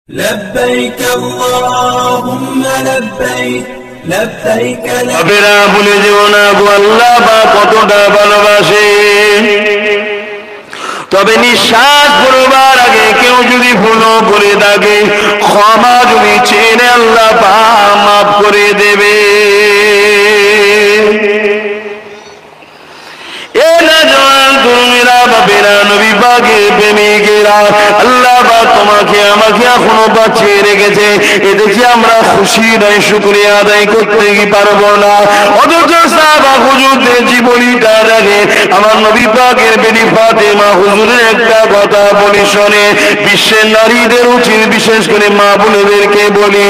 لبيك اللهم لبيك لبيك আবেরা ভুলে যেও না গো আল্লাহ বা কতটা ভালোবাসে। তবে নিঃশ্বাস পড়বার আগে কেউ যদি ভুলও করে থাকে ক্ষমা যদি চেয়ে আল্লাহ মাফ করে দেবে। নবী পাকের প্রেমিকেরা আল্লাহ পাক তোমাকে আমাকে এখনো বাঁচিয়ে রেখেছে, এ দেখি আমরা খুশি নয়, শুকরিয়া আদায় করতে পারবো না। অথচ সাহাবা হুজুরদের জীবনীটা দেখে আমার নবী পাকের বেটি ফাতেমা হুজুরের একটা কথা বলি শোনে। বিশ্বের নারীদের উচিত, বিশেষ করে মা বোনেদেরকে বলি,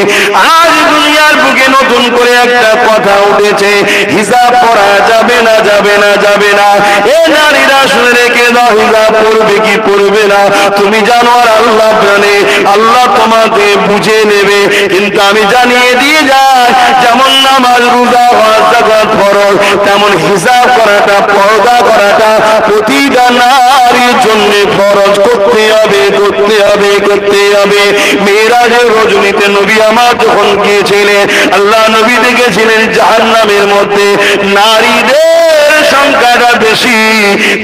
আজ দুনিয়ার বুকে নতুন করে একটা কথা উঠেছে, হিজাব পরা যাবে না, যাবে না, যাবে না। এ নারীরা শুনে রেখে দাও, হিজাব পড়বে কি পড়বে না তুমি জানো, আর আল্লাহ জানে। আল্লাহ তোমাকে বুঝে নেবে, কিন্তু আমি জানিয়ে দিয়ে যাই, যেমন নামাজ রোজা হজ যাকাত ফরজ, তেমন হিজাব করাটা, পর্দা করাটা প্রতিটা নারীর জন্য ফরজ। করতে হবে, করতে হবে, করতে হবে। মেরাজের রজনীতে নবী আমার যখন গিয়েছিলেন, আল্লাহ নবী দেখেছিলেন জাহান্নামের মধ্যে নারীদের সংখ্যাটা বেশি।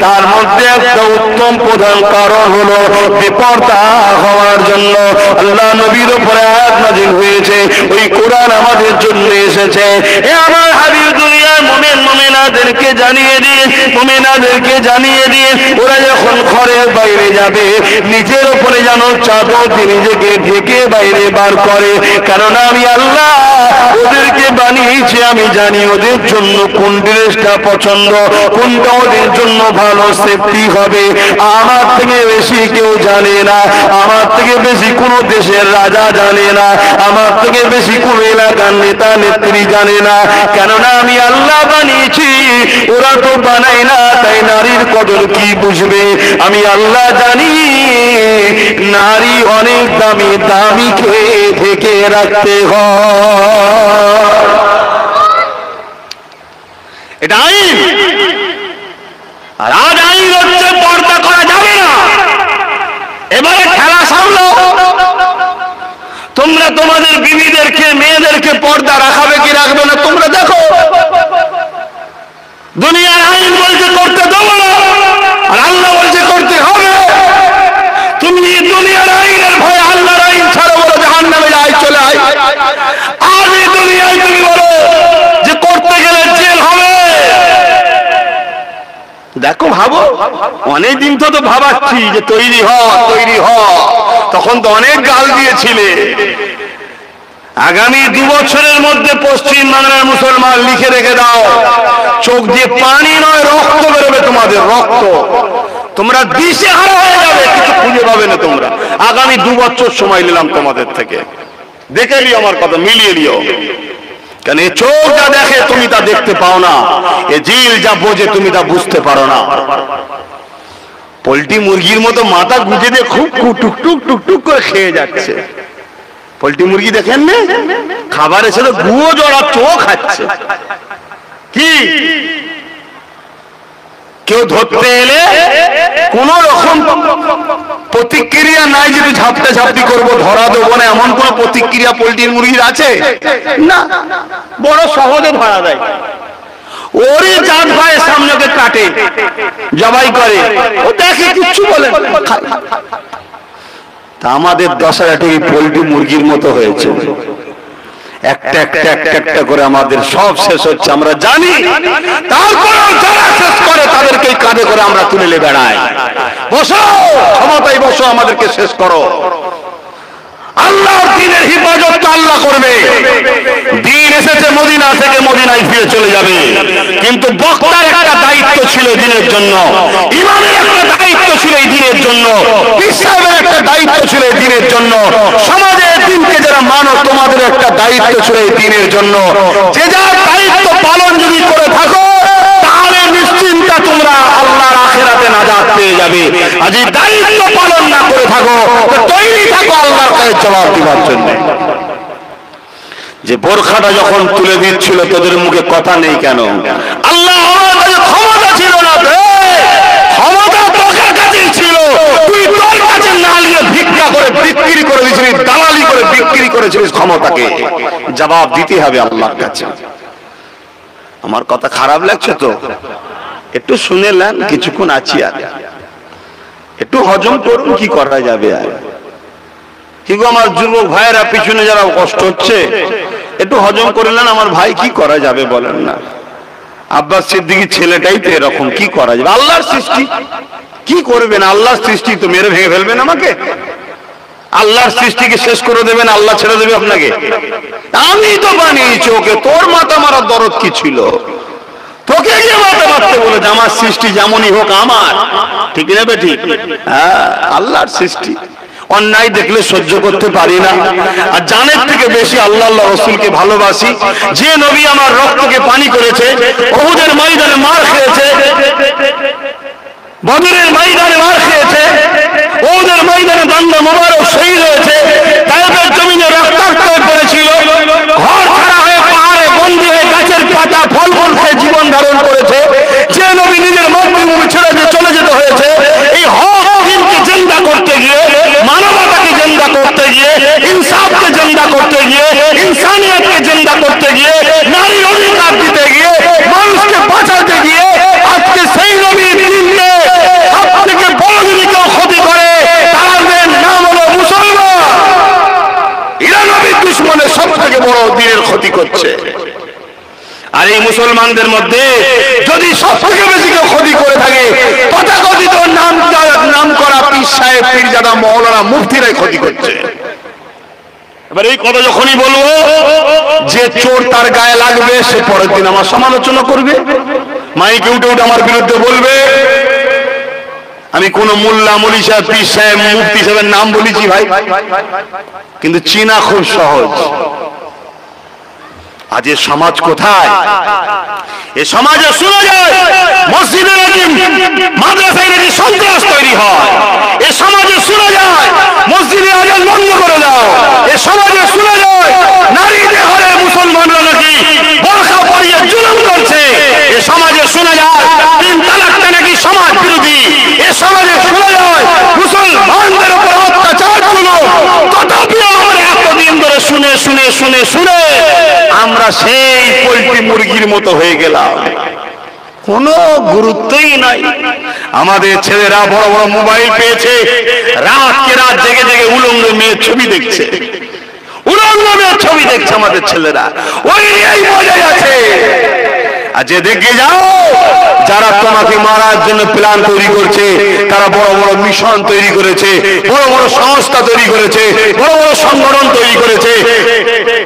তার মধ্যে একটা উত্তম প্রধান কারণ হলো বেপরদা হওয়ার জন্য আল্লাহ নবীর উপরে আয়াত নাযিল হয়েছে। ওই কোরআন আমাদের জন্য এসেছে। এ আমার হাবিব দুনিয়ার মুমিন মুমিনাদেরকে জানিয়ে দিয়ে, মুমিনাদেরকে জানিয়ে দিয়ে ওরা যখন ঘরের বাইরে যাবে নিজের উপরে যেন চাদর দিয়ে নিজেকে ঢেকে বাইরে বার করে, কারণ আমি আল্লাহ ওদেরকে বানিয়েছি, আমি জানি ওদের জন্য কোন ড্রেসটা পছন্দ, কোনটা ওদের জন্য ভালো সেফটি হবে। আমার থেকে বেশি কেউ জানে না, আমার থেকে বেশি কোনো দেশের রাজা জানে না, আমার থেকে বেশি কোন এলাকার নেতা নেত্রী জানে না, কেননা আমি আল্লাহ বানিয়েছি, ওরা তো বানায় না। তাই নারীর কদর কি বুঝবে? আমি আল্লাহ জানি নারী অনেক দামি, দামিকে ঢেকে রাখতে হয়। এটা আইন, আর আজ আইন হচ্ছে পর্দা করা যাবে না। এবারে খেলা সামলো, তোমরা তোমাদের বিবিদেরকে, মেয়েদেরকে পর্দা রাখাবে কি রাখবে না তোমরা দেখো। দুনিয়ার আইন বলছে করতে দেবো না, আর আল্লাহ বলছে করতে হবে। তুমি দুনিয়ার আইনের ভয়ে আল্লাহর আইন ছাড়ো, বলো জাহান্নামে আয়, চলে আয়। আর এই দুনিয়ায় তুমি বলো যে করতে গেলে জেল হবে। দেখো, ভাবো, অনেকদিন তো ভাবাচ্ছি যে তৈরি হ, তৈরি হ, তখন তো অনেক গাল দিয়েছিলে। আগামী 2 বছরের মধ্যে পশ্চিম বাংলার মুসলমান লিখে রেখে দাও, চোখ দিয়ে পানি নয় রক্ত বেরোবে তোমাদের, রক্ত। তোমরা দিশেহারা হয়ে যাবে, কিছু খুঁজে পাবে না তোমরা। আগামী 2 বছর সময় নিলাম তোমাদের থেকে, দেখে নিও, আমার কথা মিলিয়ে নিও। কেন এ চোখ যা দেখে তুমি তা দেখতে পাও না, এ জিল যা বোঝে তুমি তা বুঝতে পারো না। পোল্ট্রি মুরগির মতো মাথা গুঁজে দিয়ে খুব টুকটুক টুকটুক করে খেয়ে যাচ্ছে। পোল্ট্রি মুরগি দেখেন না, খাবার এসে তো গুঁয়ো জড়াচ্ছে, ও খাচ্ছে। কি কেউ ধরতে এলে কোন রকম প্রতিক্রিয়া নাই, যদি ঝাপটা ঝাপটি করবো, ধরা দেবো না, এমন কোন প্রতিক্রিয়া পোল্ট্রির মুরগির আছে না। বড় সহজে ধরা দেয়। ওরে জাত ভাইয়ের সামনে কাটে, জবাই করে, ও দেখে কিচ্ছু বলে। তা আমাদের দশাটা এই পোল্ট্রি মুরগির মতো হয়েছে, একটা একটা একটা একটা করে আমাদের সব শেষ হচ্ছে, আমরা জানি। তারপরেও যারা শেষ করে তাদেরকে কাঁধে করে আমরা তুলে বেড়াই। বসো, ক্ষমতায় বসো, আমাদেরকে শেষ করো। আল্লাহর দ্বীনের হিফাজত তো আল্লাহ করবে। দ্বীন এসেছে মদিনা থেকে, মদিনায় ফিরে চলে যাবে, কিন্তু বক্তার একটা দায়িত্ব ছিল দ্বীনের জন্য, ইমামের একটা দায়িত্ব ছিল এই দ্বীনের জন্য, ইসলামের একটা দায়িত্ব ছিল এই দ্বীনের জন্য, সমাজের দ্বীনকে যারা মানো তোমাদের একটা দায়িত্ব ছিল এই দ্বীনের জন্য। যে যার দায়িত্ব পালন যদি করে থাকো তাহলে নিশ্চিন্তা তোমরা আল্লাহর আখিরাতে নাজাত পেয়ে যাবে। আজ এই দায়িত্ব পালন না করে থাকো তো তৈরি থাকো আল্লাহর কাছে জবাব দেওয়ার জন্য। যে বোরখাটা যখন তুলে দিচ্ছিল তোদের মুখে কথা নেই কেন? আল্লাহ আমার কাছে ক্ষমতা ছিল না, ক্ষমতা তোর কাছেই ছিল, তুই তোর কাছে না নিয়ে ভিক্ষা করে বিক্রি করে দিয়েছিস, দালালি করে বিক্রি করেছিস ক্ষমতাকে, জবাব দিতে হবে আল্লাহর কাছে। আমার কথা খারাপ লাগছে তো? একটু শুনে নেন, কিছুক্ষণ আছি, আর একটু হজম করুন, কি করা যাবে। আর কি গো আমার যুবক ভাইয়েরা, পিছনে যারা কষ্ট হচ্ছে একটু হজম করে নেন আমার ভাই, কি করা যাবে বলেন না? আব্বাস সিদ্দিকীর ছেলেটাই তো এরকম, কি করা যাবে? আল্লাহর সৃষ্টি, কি করবেন? আল্লাহর সৃষ্টি তো মেরে ভেঙে ফেলবেন আমাকে? আল্লাহর সৃষ্টিকে শেষ করে দেবেন, আল্লাহ ছেড়ে দেবে আপনাকে? আমি তো বানিয়েছি ওকে, তোর মাথা মারার দরদ কি ছিল? তোকে গিয়ে মাথা মারতে বলেছে, আমার সৃষ্টি যেমনই হোক আমার, ঠিক নেবে ঠিক? হ্যাঁ, আল্লাহর সৃষ্টি। অন্যায় দেখলে সহ্য করতে পারি না, আর জানের থেকে বেশি আল্লাহ রাসূলকে ভালোবাসি। যে নবী আমার রক্তকে পানি করেছে, উহুদের ময়দানে মার খেয়েছে, বদরের ময়দানে মার খেয়েছে, উহুদের ময়দানে দান্ডা মোবারক শহীদ হয়েছে, তায়েফের জমিনে রক্তাক্ত হয়ে পড়েছিল, ঘর ছাড়া হয়ে পাহাড়ে বন্দী হয়ে গাছের পাতা ফল ফল খেয়ে জীবন ধারণ করেছে, যে নবী নিজের মাতৃভূমি ছেড়ে দিয়ে চলে যেতে হয়েছে এই হক দিনকে জিন্দা করতে গিয়ে, মানবতাকে জিন্দা করতে গিয়ে, ইনসাফকে জিন্দা করতে গিয়ে, ইনসানিয়তকে জিন্দা করতে গিয়ে, নারীর অধিকার দিতে গিয়ে, মানুষকে বাঁচাতে গিয়ে, আজকে সেই নবীর দিনকে সবথেকে বড় যদি কেউ ক্ষতি করে তাদের নাম হলো মুসলমান। এরা নবীর দুশমনের সব থেকে বড় দিনের ক্ষতি করছে। আর এই মুসলমানদের মধ্যে যদি সব থেকে বেশি কেউ ক্ষতি করে থাকে, তথাকথিত নাম করা পীর সাহেব, পীরজাদা, মাওলানা, মুফতিরাই ক্ষতি করছে। এবার এই কথা যখনই বলবো, যে চোর তার গায়ে লাগবে সে পরের দিন আমার সমালোচনা করবে, মাইকে উঠে উঠে আমার বিরুদ্ধে বলবে। আমি কোন মোল্লা, মলি সাহেব, পীর সাহেব, মুফতি সাহেবের নাম বলেছি ভাই, কিন্তু চেনা খুব সহজ। আজ এ সমাজ কোথায়? এ সমাজে শোনা যায় মসজিদে নাকি, মাদ্রাসায় নাকি সন্ত্রাস তৈরি হয়। এ সমাজে শোনা যায় মসজিদে আজান বন্ধ করে দাও। এ সমাজে শোনা যায় নারীদের হারে মুসলমানরা নাকি বোরকা পরিয়ে জুলুম করছে। এ সমাজে শোনা যায় তিন তালাকটা নাকি সমাজ বিরোধী। এ সমাজে শোনা যায় মুসলমানদের উপর অত্যাচার হলো। তথাপিও আমরা এতদিন ধরে শুনে শুনে শুনে শুনে আমরা সেই পোল্ট্রি মুরগির মতো হয়ে গেলাম, কোনো গুরুত্বই নাই। আমাদের ছেলেরা বড় বড় মোবাইল পেয়েছে, রাতকে রাত জেগে জেগে উলঙ্গ মেয়ের ছবি দেখছে, উলঙ্গ মেয়ের ছবি দেখছে আমাদের ছেলেরা, ওই নিয়েই মজাই আছে। আর যে দেখে যাও যারা তোমাকে মারার জন্য প্ল্যান তৈরি করছে, তারা বড় বড় মিশন তৈরি করেছে, বড় বড় সংস্থা তৈরি করেছে, বড় বড় সংগঠন তৈরি করেছে।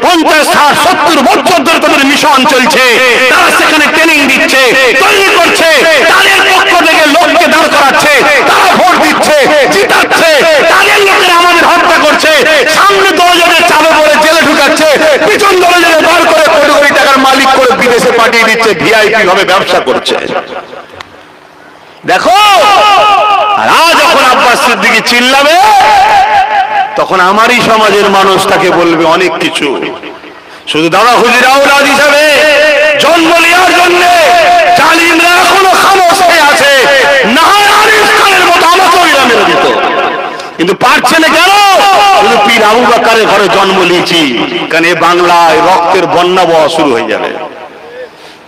50, 60, 70 বছর ধরে তাদের মিশন চলছে, তারা সেখানে ট্রেনিং দিচ্ছে, তৈরি করছে, তাদের পক্ষ থেকে লোককে দাঁড় করাচ্ছে, তারা ভোট দিচ্ছে, জিতাচ্ছে, তাদের লোকেরা আমাদের হত্যা করছে, সামনে দরজাদের চাপে পড়ে জেলে ঢুকাচ্ছে, পিছন দরজাদের বার করে কোটি কোটি টাকার মালিক করে বিদেশে পাঠিয়ে দিচ্ছে, ভিআইপি ভাবে ব্যবসা করছে। দেখো, আর আজ যখন আব্বাস সিদ্দিকী চিল্লাবে, তখন আমারই সমাজের মানুষ তাকে বলবে অনেক কিছু। শুধু দাদা হুজুর আওলাদ হিসাবে জন্ম নেওয়ার জন্য জালিমরা এখনো খামোশ হয়ে আছে, না হয় আরিফ খানের মতো আমাকেও এরা মেরে দিত, কিন্তু পারছে না কেন? শুধু পীর আবু বকরের ঘরে জন্ম নিয়েছি, কারণ এ বাংলায় রক্তের বন্যা বওয়া শুরু হয়ে যাবে।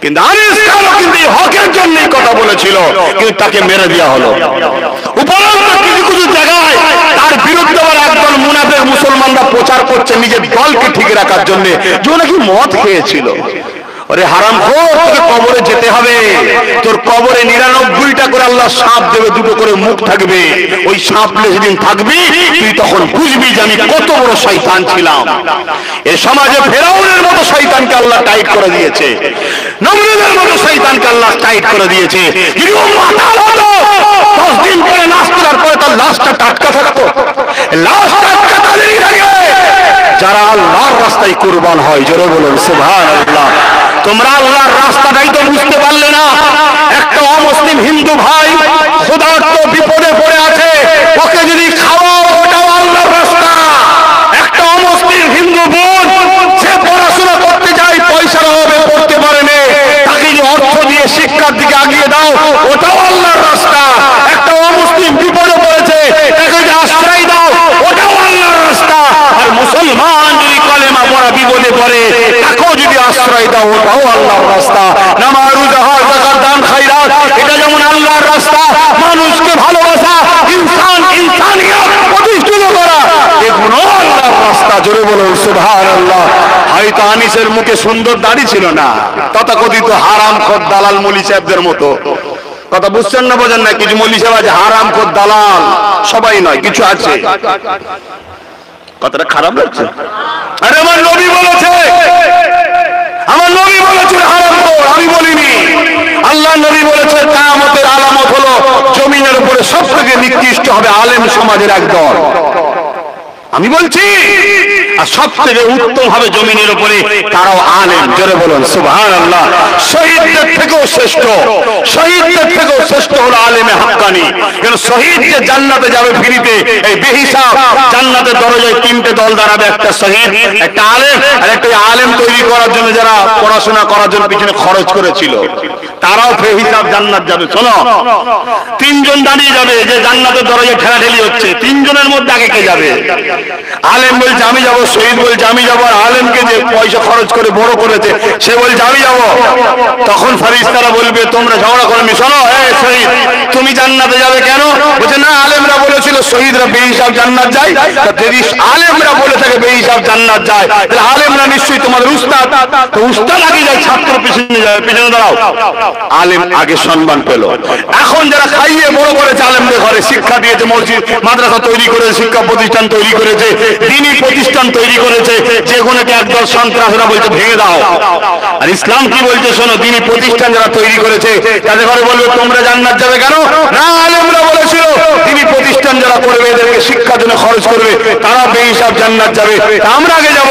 কিন্তু আরিফ খানও কিন্তু এই হকের জন্যই কথা বলেছিল, কিন্তু তাকে মেরে দেওয়া হলো। উপরন্ত কিছু কিছু জায়গায় তার বিরুদ্ধে একদল মুনাফিক মুসলমানরা প্রচার করছে নিজের দলকে ঠিক রাখার জন্য, যে নাকি মদ খেয়েছিল। ওরে হারামখোর, তোকে কবরে যেতে হবে, তোর কবরে 99টা করে আল্লাহ সাপ দেবে, দুটো করে মুখ থাকবে, ওই সাপ যেদিন থাকবি তুই তখন বুঝবি যে আমি কত বড় শয়তান ছিলাম। এই সমাজে ফেরাউনের মতো শয়তানকে আল্লাহ টাইট করে দিয়েছে, নমরুদের মতো শয়তানকে আল্লাহ টাইট করে দিয়েছে। কিন্তু মাথা হতো 10 দিন পরে নাশ করার পরে তার লাশটা টাটকা থাকতো, লাশ টাটকা তাদেরই থাকে যারা আল্লাহর রাস্তায় কুরবান হয়। জোরে বলুন সুবহানাল্লাহ। তোমরা আল্লাহর রাস্তাটাই তো বুঝতে পারলে না। একটা অমুসলিম হিন্দু ভাই ক্ষুধার্ত বিপদে পড়ে আছে, ওকে যদি খাওয়াও ওটাও আল্লাহর রাস্তা। একটা অমুসলিম হিন্দু বোন সে পড়াশোনা করতে যায়, পয়সার অভাবে পড়তে পারে না, তাকে যদি অর্থ দিয়ে শিক্ষার দিকে আগিয়ে দাও ওটাও আল্লাহর রাস্তা। একটা অমুসলিম বিপদে পড়েছে, তাকে যদি আশ্রয় বিপদে পড়ে তাকেও যদি আশ্রয় দাও, ওটাও আল্লাহর রাস্তা। নামাজ, রোজা, হজ, যাকাত, দান, খায়রাত, এটা যেমন আল্লাহর রাস্তা। মানুষকে ভালোবাসা, ইনসানিয়ত প্রতিষ্ঠিত করা, এগুলো আল্লাহর রাস্তা। জোরে বলুন সুবহানাল্লাহ। হয়তো আনিসের মুখে সুন্দর দাড়ি ছিল না, তথাকথিত হারামখোর দালাল মৌলী সাহেবদের মতো। কথা বুঝছেন না, বোঝেন না? কিছু মৌলী সাহেব আছে হারামখোর দালাল, সবাই নয়, কিছু আছে। কথাটা খারাপ লাগছে? আরে আমার নবী বলেছে, আমার নবী বলেছেন হারামখোর, আমি বলিনি। আল্লাহ নবী বলেছে কিয়ামতের আলামত হলো জমিনের উপরে সবথেকে নিকৃষ্ট হবে আলেম সমাজের একদল। আমি বলছি, আর সব থেকে উত্তম হবে জমিনের উপরে তারাও আলেম। জোরে বলুন সুবহানাল্লাহ। শহীদদের থেকেও শ্রেষ্ঠ, শহীদদের থেকেও শ্রেষ্ঠ হলো আলেমে হাক্কানি। কেন শহীদ যে জান্নাতে যাবে ফ্রিতে, এই বেহিসাব জান্নাতের দরজায় তিনটে দল দাঁড়াবে, একটা শহীদ, একটা আলেম, আর একটা আলেম তৈরি করার জন্য যারা পড়াশোনা করার জন্য পিছনে খরচ করেছিল, তারাও বেহিসাব জান্নাত যাবে। শোনো, তিনজন দাঁড়িয়ে যাবে, যে জান্নাতের দরজায় ঠেলাঠেলি হচ্ছে, তিনজনের মধ্যে আগে কে যাবে? আলেম বলছে আমি যাবো, শহীদ বলছে আমি যাবো, আর আলেমকে যে পয়সা খরচ করে বড় করেছে সে বলছে আমি যাবো। তখন ফেরেশতারা বলবে তোমরা ঝগড়া করনি, শোনো এই শহীদ তুমি জান্নাতে যাবে কেন? বলছে না, আলেমরা বলেছিল শহীদরা বেহিসাব জান্নাত যায়। যদি আলেমরা বলে থাকে বেহিসাব জান্নাত যায়, তাহলে আলেমরা নিশ্চয়ই তোমাদের উস্তাদ। তো উস্তাদ আগে যায়, ছাত্র পিছনে যায়, পিছনে দাঁড়াও। আলেম আগে সম্মান পেল। এখন যারা খাইয়ে বড় করেছে আলেমদের ঘরে, শিক্ষা দিয়েছে, মসজিদ মাদ্রাসা তৈরি করেছে, শিক্ষা প্রতিষ্ঠান তৈরি করেছে, দ্বীনি প্রতিষ্ঠান তৈরি করেছে, যেগুলোকে একদল সন্ত্রাসীরা বলছে ভেঙে দাও। আর ইসলাম কি বলছে শোনো, দ্বীনি প্রতিষ্ঠান যারা তৈরি করেছে তাদের ঘরে বলবে তোমরা জান্নাত যাবে কেন? না, আলেমরা বলেছিল দ্বীনি প্রতিষ্ঠান যারা করবে, এদেরকে শিক্ষার জন্য খরচ করবে, তারা বেহিসাব জান্নাত যাবে, আমরা আগে যাব।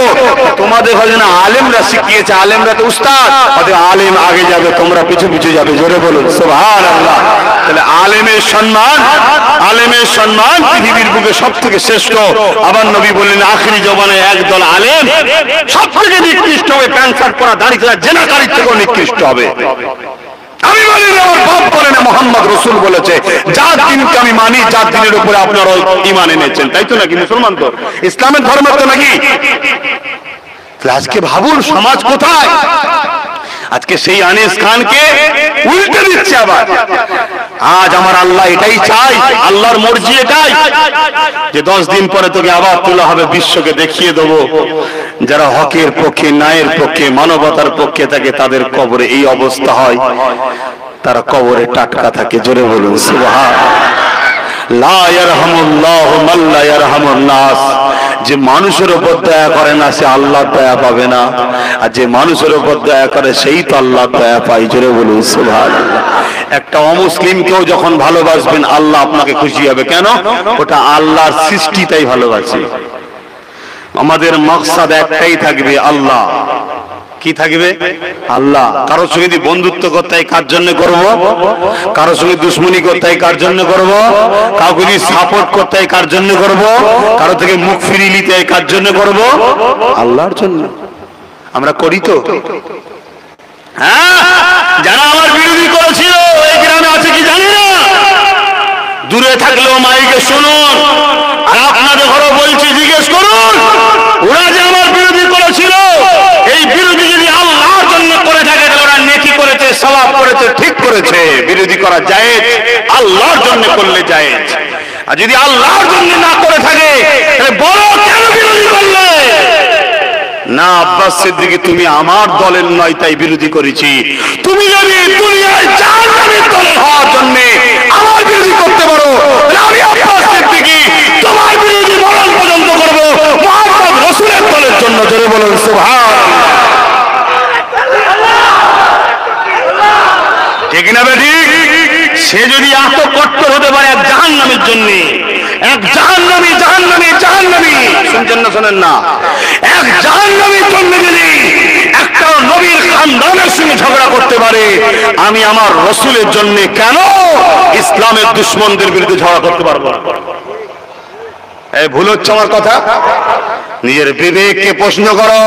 তোমাদের ঘরে না আলেমরা শিখিয়েছে, আলেমরা তো উস্তাদ, ওদের আলেম আগে যাবে, তোমরা পিছু পিছু যাবে। জোরে বলুন সুবহানাল্লাহ। তাহলে আলেমের সম্মান, আলেমের সম্মান পৃথিবীর বুকে সব থেকে শ্রেষ্ঠ। আবার নবী বললেন আখিরি জবানে একদল আলেম সব থেকে নিকৃষ্ট হবে, প্যান্ট শার্ট পরা, দাড়ি ছাড়া জেনাকারীর থেকেও নিকৃষ্ট হবে। আমি বলি না, আমার বাপ বলে না, মোহাম্মদ রসুল বলেছে যার দিনকে আমি মানি, যার দিনের উপরে আপনারা ঈমান এনেছেন, তাই তো নাকি? মুসলমান তো, ইসলামের ধর্ম তো নাকি? আজকে ভাবুন সমাজ কোথায়। আজকে সেই আনিস খানকে উল্টে দিচ্ছে আবার। আজ আমার আল্লাহ এটাই চাই, আল্লাহর মর্জি এটাই যে 10 দিন পরে তোকে আবার তোলা হবে, বিশ্বকে দেখিয়ে দেবো যারা হকের পক্ষে, ন্যায়ের পক্ষে, মানবতার পক্ষে থাকে তাদের কবরে এই অবস্থা হয়, তারা কবরে টাটকা থাকে। জোরে বলুন সুবহানাল্লাহ। লা ইয়ারহামুল্লাহু মান লা ইয়ারহামুন নাস। যে মানুষের উপর দয়া করে না সে আল্লাহর দয়া পাবে না, আর যে মানুষের উপর দয়া করে সেই তো আল্লাহর দয়া পায়। জোরে বলুন সুবহানাল্লাহ। একটা অমুসলিমকেও যখন ভালোবাসবেন আল্লাহ আপনাকে খুশি হবে। কেন? ওটা আল্লাহর সৃষ্টি, তাই ভালোবাসি। আমাদের মাকসাদ একটাই থাকবে, আল্লাহ। কি থাকবে? আল্লাহ। কারোর সঙ্গে যদি বন্ধুত্ব করতে হয় কার জন্য করব? কারোর সঙ্গে দুশ্মনী করতে হয় কার জন্য করব? কাউকে যদি সাপোর্ট করতে হয় কার জন্য করব? কারো থেকে মুখ ফিরিয়ে নিতে হয় কার জন্য করব? আল্লাহর জন্য। আমরা করি তো? হ্যাঁ, যারা আমার বিরোধী করেছিল এই গ্রামে আছে কি জানি না, দূরে থাকলেও মাইকে শুনুন, আর আপনাদের ঘরে বলছি জিজ্ঞেস করুন, ওরা যে আমার বিরোধী করেছিল, এই বিরোধী যদি আল্লাহর জন্য করে থাকে তাহলে ওরা নেকি করেছে, সওয়াব করেছে, ঠিক করেছে। বিরোধী করা জায়েজ, আল্লাহর জন্য করলে জায়েজ। আর যদি আল্লাহর জন্য না করে থাকে তাহলে বলো কেন বিরোধী করলে? না আব্বাস সিদ্দিকী তুমি আমার দলের নয় তাই বিরোধী করেছি। তুমি যদি দুনিয়ায় জাহান্নামের দলের হওয়ার জন্য আমার বিরোধী করতে পারো, আমি আব্বাস সিদ্দিকী তোমার বিরোধী মরণ পর্যন্ত করব মুহাম্মদ রাসূলের দলের জন্য। জোরে বলুন সুবহানাল্লাহ। ঠিক না বেটি? সে যদি এত কট্টর হতে পারে এক জাহান্নামের জন্য, এক জাহান্নামী জাহান্নামী জাহান্নামী, শুনছেন না শোনেন না, এক জাহান্নামীর জন্য যদি একটা নবীর খানদানের সঙ্গে ঝগড়া করতে পারে, আমি আমার রাসূলের জন্য কেন ইসলামের দুশমনদের বিরুদ্ধে ঝগড়া করতে পারবো না? এই ভুল হচ্ছে আমার কথা। নিজের বিবেককে প্রশ্ন করো।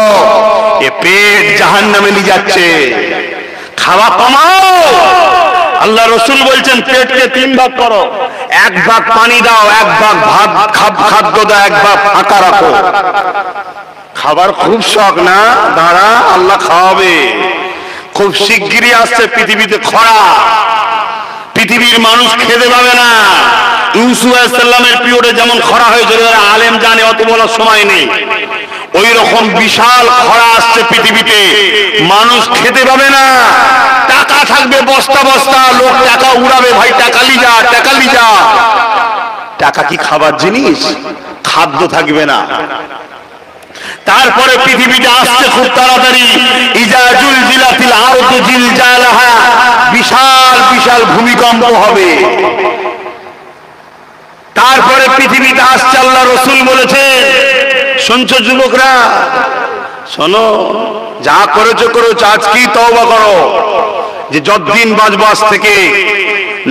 এ পেট জাহান্নামে নিয়ে যাচ্ছে, খাওয়া কমাও। আল্লাহ রসুল বলছেন পেটকে 3 ভাগ করো, 1 ভাগ পানি দাও, 1 ভাগ ভাত খাদ্য দাও, 1 ভাগ ফাঁকা রাখো। খাবার খুব শখ না, দাঁড়া আল্লাহ খাওয়াবে। খুব শিগগিরই আসছে পৃথিবীতে খরা, পৃথিবীর মানুষ খেতে পাবে না। ইউসুফ আলাইহিস সালামের পিরিয়ডে যেমন খরা হয়েছিল, আলেম জানে, অত বলার সময় নেই। ওই রকম বিশাল খরা আসছে পৃথিবীতে, মানুষ খেতে পাবে না। টাকা থাকবে বস্তা বস্তা, লোক টাকা উড়াবে, ভাই টাকা লি যা, টাকা লি যা। টাকা কি খাবার জিনিস? খাদ্য থাকবে না। তারপরে পৃথিবীতে আসছে খুব তাড়াতাড়ি ইজা জুলজিলাতিল আরদু জিলজালাহা, বিশাল বিশাল ভূমিকম্প হবে। তারপরে পৃথিবীতে আসছে, আল্লাহ রাসূল বলেছে, শুনছো যুবকরা, শোনো, যা করেছো করেছো, আজকেই তওবা করো যে যতদিন বাঁচবো আজ থেকে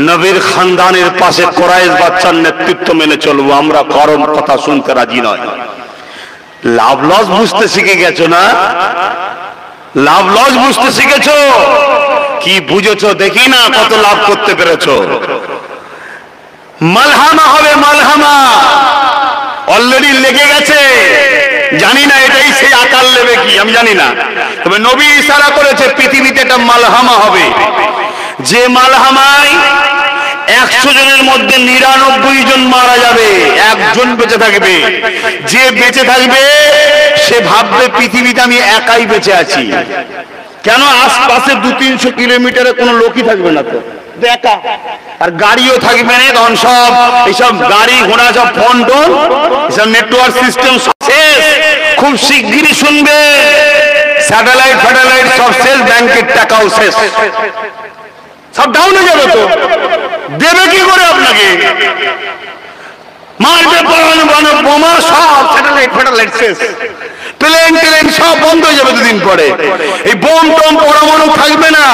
নবীর খানদানের পাশে কুরাইশ বাচ্চার নেতৃত্ব মেনে চলবো। আমরা গরম কথা শুনতে রাজি নয়। লাভ লস বুঝতে শিখে গেছো না? লাভ লস বুঝতে শিখেছো? কি বুঝেছো দেখি না, কত লাভ করতে পেরেছো। মালহামা হবে, মালহামা অলরেডি লেগে গেছে। জানি না এটাই সেই আকার নেবে কি, আমি জানি না, তবে নবী ইশারা করেছে পৃথিবীতে একটা মালহামা হবে, যে মালহামায় 100 জনের মধ্যে 99 জন মারা যাবে, একজন বেঁচে থাকবে। যে বেঁচে থাকবে সে ভাববে পৃথিবীতে আমি একাই বেঁচে আছি। কেন? আশপাশে 200-300 কিলোমিটারে কোনো লোকই থাকবে না, তো একা। আর গাড়িও থাকবে না, তখন সব এইসব গাড়ি ঘোড়া, সব ফোন টোন, এসব নেটওয়ার্ক সিস্টেম শেষ। খুব শিগগিরই শুনবে স্যাটেলাইট ফ্যাটেলাইট সব শেষ, ব্যাংকের টাকাও শেষ, সব ডাউন হয়ে যাবে। তো দেবে কি করে আপনাকে? মারবে পরমাণু বোমা, সব স্যাটেলাইট ফ্যাটেলাইট শেষ, প্লেন টেলেন সব বন্ধ হয়ে যাবে দুদিন পরে। এই বোম টোম পরমাণু থাকবে না,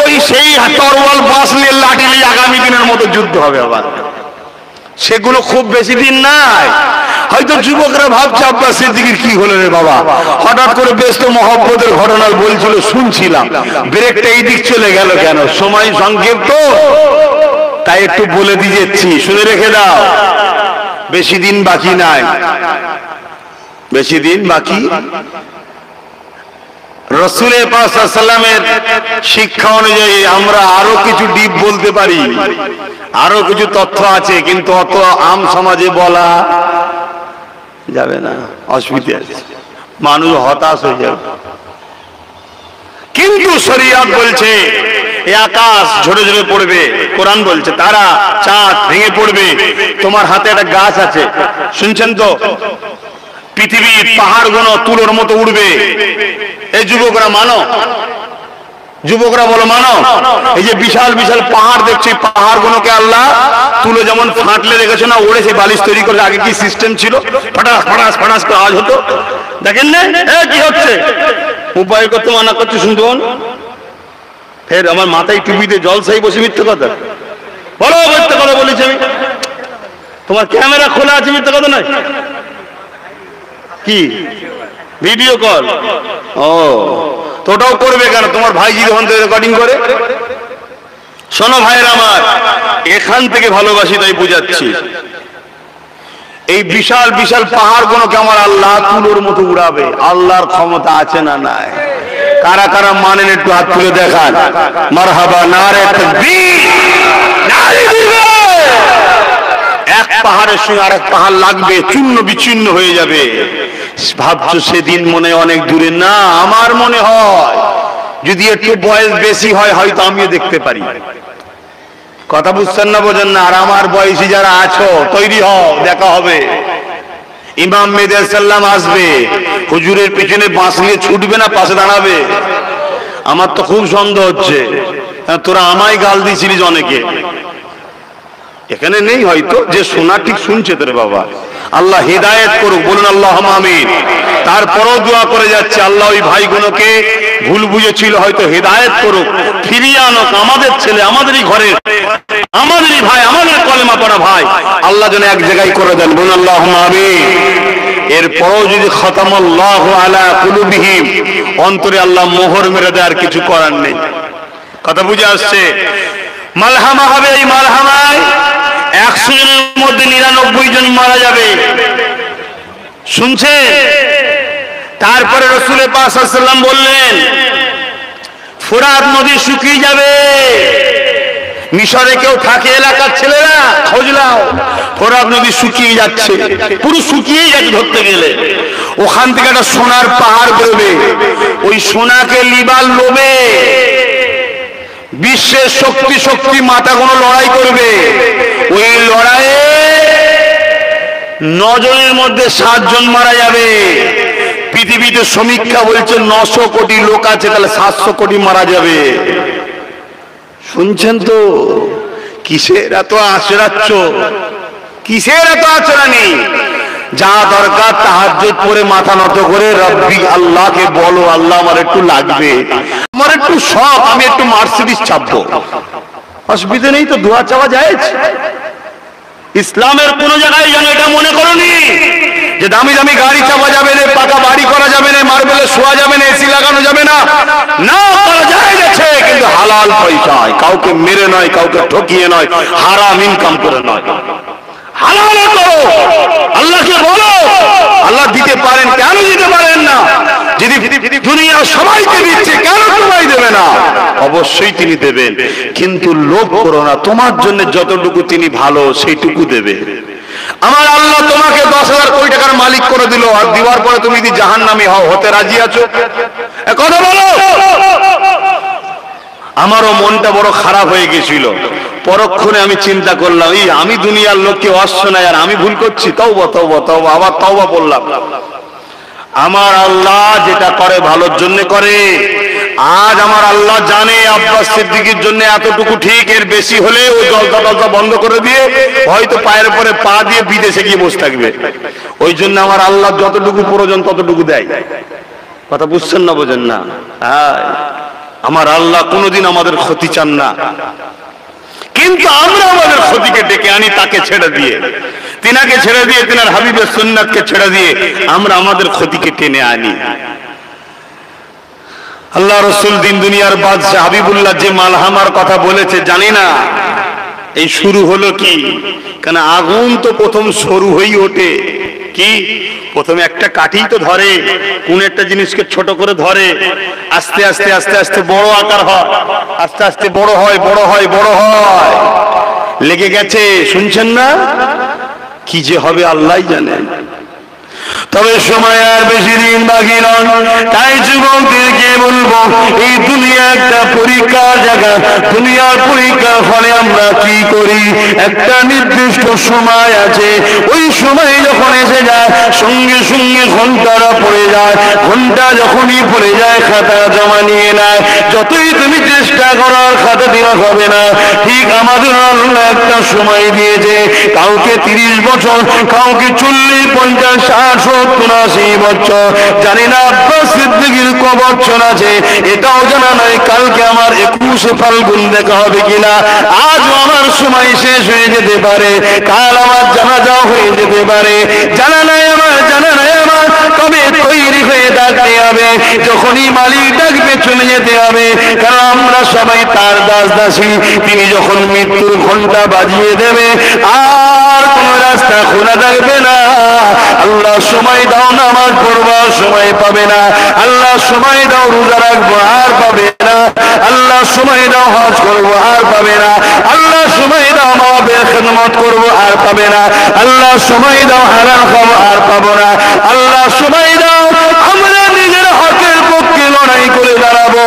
ওই সেই তরোয়াল বাঁশ নিয়ে লাঠি নিয়ে আগামী দিনের মতো যুদ্ধ হবে আবার। সেগুলো খুব বেশি দিন নাই। হয়তো যুবকরা ভাবছে আব্বাস সিদ্দিকীর কি হলো রে বাবা, হঠাৎ করে ব্যস্ত মহব্বতের ঘটনা বলছিল, শুনছিলাম, ব্রেকটা এই দিক চলে গেল কেন? সময় সংক্ষিপ্ত, তাই একটু বলে দিয়েছি, শুনে রেখে দাও। বেশি দিন বাকি নাই, বেশি দিন বাকি। রাসূল পাক সাল্লাল্লাহু আলাইহি ওয়াসাল্লামের শিক্ষা অনুযায়ী আমরা আরো কিছু ডিপ বলতে পারি, আরো কিছু তথ্য আছে, কিন্তু অত আম সমাজে বলা যাবে না, অসুবিধা আছে, মানুষ হতাশ হয়ে যাবে। কিন্তু শরীয়ত বলছে এই আকাশ ঝরে ঝরে পড়বে, কোরআন বলছে তারা চাঁদ ভেঙে পড়বে। তোমার হাতে একটা গাছ আছে, শুনছেন তো? পৃথিবীর পাহাড়গুলো তুলোর মতো উড়বে। এই যুবকরা মানো, যুবকরা বলো মানো। এই যে বিশাল বিশাল পাহাড় দেখছি, পাহাড়গুলোকে আল্লাহ তুলো যেমন ফাটলে রেখেছে না, ওড়ে সেই বালিশ তৈরি করে। আগে কি সিস্টেম ছিল? ফাটাস ফাটাস ফাটাস করে আওয়াজ হতো, দেখেন না? কি হচ্ছে? মোবাইল করতে মানা করছে, শুনতে পান? ফের আমার মাথায় টুপিতে জলসাই বসে মিথ্যে কথা বলো, মিথ্যে কথা বলেছি আমি? তোমার ক্যামেরা খোলা আছে, মিথ্যে কথা নয় কি? ভিডিও কল, ও তোটাও করবে কেন? তোমার ভাইজি ওখান থেকে রেকর্ডিং করে। শোনো ভাইয়ের আমার, এখান থেকে ভালোবাসি তাই বুঝাচ্ছি। এই বিশাল বিশাল পাহাড়গুলোকে আমার আল্লাহ তুলোর মতো উড়াবে। আল্লাহর ক্ষমতা আছে না নাই? কারা কারা মানেন একটু হাত তুলে দেখান। মারহাবা, নারে তাকবীর, নারে তাকবীর। এক পাহাড়ের সঙ্গে আরেক পাহাড় লাগবে, চূর্ণ বিচ্ছিন্ন হয়ে যাবে। ভাবছো সেদিন মনে অনেক দূরে না? আমার মনে হয় যদি একটু বয়স বেশি হয় হয়তো আমিও দেখতে পারি। কথা বুঝছেন না, বোঝেন না? আর আমার বয়সী যারা আছো তৈরি হও, দেখা হবে। ইমাম মেহেদী আলাইহিস সালাম আসবে, হুজুরের পিছনে বাঁশ নিয়ে ছুটবে না, পাশে দাঁড়াবে। আমার তো খুব সন্দেহ হচ্ছে, তোরা আমায় গাল দিয়েছিলিস অনেকে, এখানে নেই হয়তো, যে শোনা ঠিক শুনছে তোর বাবা। আল্লাহ হিদায়াত করুক, বলুন আল্লাহুম্মা আমিন। তারপরও দোয়া করে যাচ্ছে, আল্লাহ ওই ভাইগুলোকে ভুল বুঝেছিল হয়তো হিদায়াত করুক, ফিরিয়ে আনুক। আমাদের ছেলে, আমাদেরই ঘরে, আমাদেরই ভাই, আমাদের কলেমা পড়া ভাই, আল্লাহ যেন এক জায়গায় করে দেন, বলুন আল্লাহুম্মা আমিন। এরপরও যদি খতামাল্লাহু আলা কুলুবিহিম, অন্তরে আল্লাহ মোহর মেরে দেওয়ার কিছু করার নেই। কথা বুঝে আসছে? মালহামা হবে, এই মালহামায় 100 জনের মধ্যে 99 জন মারা যাবে। শুনছে? তারপরে রাসূল পাক সাল্লাল্লাহু আলাইহি ওয়াসাল্লাম বললেন ফোরাত নদী শুকিয়ে যাবে। মিশরে কেউ থাকে এলাকার ছেলেরা খোঁজ নাও, ফোরাত নদী শুকিয়ে যাচ্ছে, পুরো শুকিয়ে যাচ্ছে ধরতে গেলে। ওখান থেকে একটা সোনার পাহাড় বেরোবে, ওই সোনাকে লিবার লোভে বিশ্বের শক্তি মাথাগুলো লড়াই করবে। ওই লড়াইয়ে 9 জনের মধ্যে 7 জন মারা যাবে। পৃথিবীতে সমীক্ষা বলছে 900 কোটি লোক আছে, তাহলে 700 কোটি মারা যাবে। শুনছেন তো? কিসের এত আচরাচ্ছ, কিসের এত আচরানি? যা দরকার তাহাজ্জুদ পড়ে মাথা নত করে রব্বি আল্লাহকে বলো, আল্লাহ আমার একটু লাগবে, আমার একটু শখ, আমি একটু মার্সিডিজ চাপবো। অসুবিধা নেই তো, দোয়া চাওয়া যায়। ইসলামের কোন জায়গায় যেন এটা মনে করনি যে দামি দামি গাড়ি চাপা যাবে না, পাকা বাড়ি করা যাবে না, মার্বেলে শোয়া যাবে না, এসি লাগানো যাবে না। না, করা যায় গেছে, কিন্তু হালাল পয়সায়, কাউকে মেরে নয়, কাউকে ঠকিয়ে নয়, হারাম ইনকাম করে নয়। হালাল করো, আল্লাহকে বলো। আল্লাহ দিতে পারেন, কেন দিতে পারেন না? যদি দুনিয়া সবাইকে দিচ্ছে, কেন তোমায় দেবে না? অবশ্যই তিনি দেবেন, কিন্তু লোভ করো না। তোমার জন্য যতটুকু তিনি ভালো সেইটুকু দেবে। আমার আল্লাহ তোমাকে 10,000 কোটি টাকার মালিক করে দিল, আর দিবার পরে তুমি যদি জাহান্নামী হও, হতে রাজি আছো? কথা বলো। আমারও মনটা বড় খারাপ হয়ে গেছিল। পরক্ষণে আমি চিন্তা করলাম, আমি দুনিয়ার লোককে অশোনাই আর আমি ভুল করছি। তওবা তওবা তওবা, আবার তওবা বললাম। আমার আল্লাহ যেটা করে ভালোর জন্য করে। আজ আমার আল্লাহ জানে আব্বাস সিদ্দিকীর জন্য এতটুকু ঠিক, এর বেশি হলে ওই জলসা বন্ধ করে দিয়ে হয়তো পায়ের উপরে পা দিয়ে বিদেশে গিয়ে বসে থাকবে। ওই জন্য আমার আল্লাহ যতটুকু প্রয়োজন ততটুকু দেয়। কথা বুঝছেন না, বোঝেন না? হ্যাঁ, আমার আল্লাহ কোনোদিন আমাদের ক্ষতি চান না, কিন্তু আমরা আমাদের ক্ষতিকে ডেকে আনি তাকে ছেড়ে দিয়ে, তিনাকে ছেড়ে দিয়ে, তিনার হাবিবের সুন্নাতকে ছেড়ে দিয়ে আমরা আমাদের ক্ষতিকে টেনে আনি। আল্লাহ রসুল দিন দুনিয়ার বাদশাহ হাবিবুল্লাহ যে মালহামার কথা বলেছে জানি না এই শুরু হলো কি, কেন আগুন তো প্রথম শুরু হয়েই ওঠে কি, প্রথমে একটা কাঠি তো ধরে, কোন একটা জিনিসকে ছোট করে ধরে, আস্তে আস্তে আস্তে আস্তে বড় আকার হয়, আস্তে আস্তে বড় হয়, বড় হয়, বড় হয়, লেগে গেছে। শুনছেন না? কি যে হবে আল্লাহই জানেন। তবে সময় আর বেশি দিন বাকি নয়, তাই যুবকদেরকে বলবো, এই দুনিয়া একটা পরীক্ষার জায়গা। দুনিয়ার পরীক্ষার ফলে আমরা কি করি, একটা নির্দিষ্ট সময় আছে, ওই সময় যখন এসে যায় সঙ্গে সঙ্গে ঘন্টাটা পড়ে যায়। ঘন্টা যখনই পড়ে যায় খাতা জমা নিয়ে নেয়। যতই তুমি চেষ্টা করার খাতা দেওয়া হবে না। ঠিক আমাদের আল্লাহ একটা সময় দিয়েছে, কাউকে 30 বছর, কাউকে 40, 50, 60, 70, 80 বছর। জানি না আব্বাস সিদ্দিকীর ক বছর আছে, এটাও জানা নাই কালকে আমার 21 ফাল্গুন দেখা হবে কিনা। আজও আমার সময় শেষ হয়ে যেতে পারে, কাল আমার জানাজা হয়ে যেতে পারে। জানা নাই আমার, জানা নাই আমার কবে তৈরি হয়ে ডাকতে হবে, যখনই মালিক ডাকবে চলে যেতে হবে। কারণ আমরা সবাই তার দাস দাসী। তিনি যখন মৃত্যুর ঘন্টা বাজিয়ে দেবে আর কোন রাস্তা খোলা থাকবে না। আল্লাহ সময় দাও নামাজ পড়বার সময় পাবে না, আল্লাহ সময় দাও রোজা রাখবো আর পাবে না, আল্লাহ সময় দাও হজ করবো আর পাবে না, আল্লাহ সময় দাও মা বাবার খেদমত করবো আর পাবে না, আল্লাহ সময় দাও হালাল খাবো আর পাবো না, আল্লাহ সময় দাও আমরা নিজের হকের পক্ষে লড়াই করে দাঁড়াবো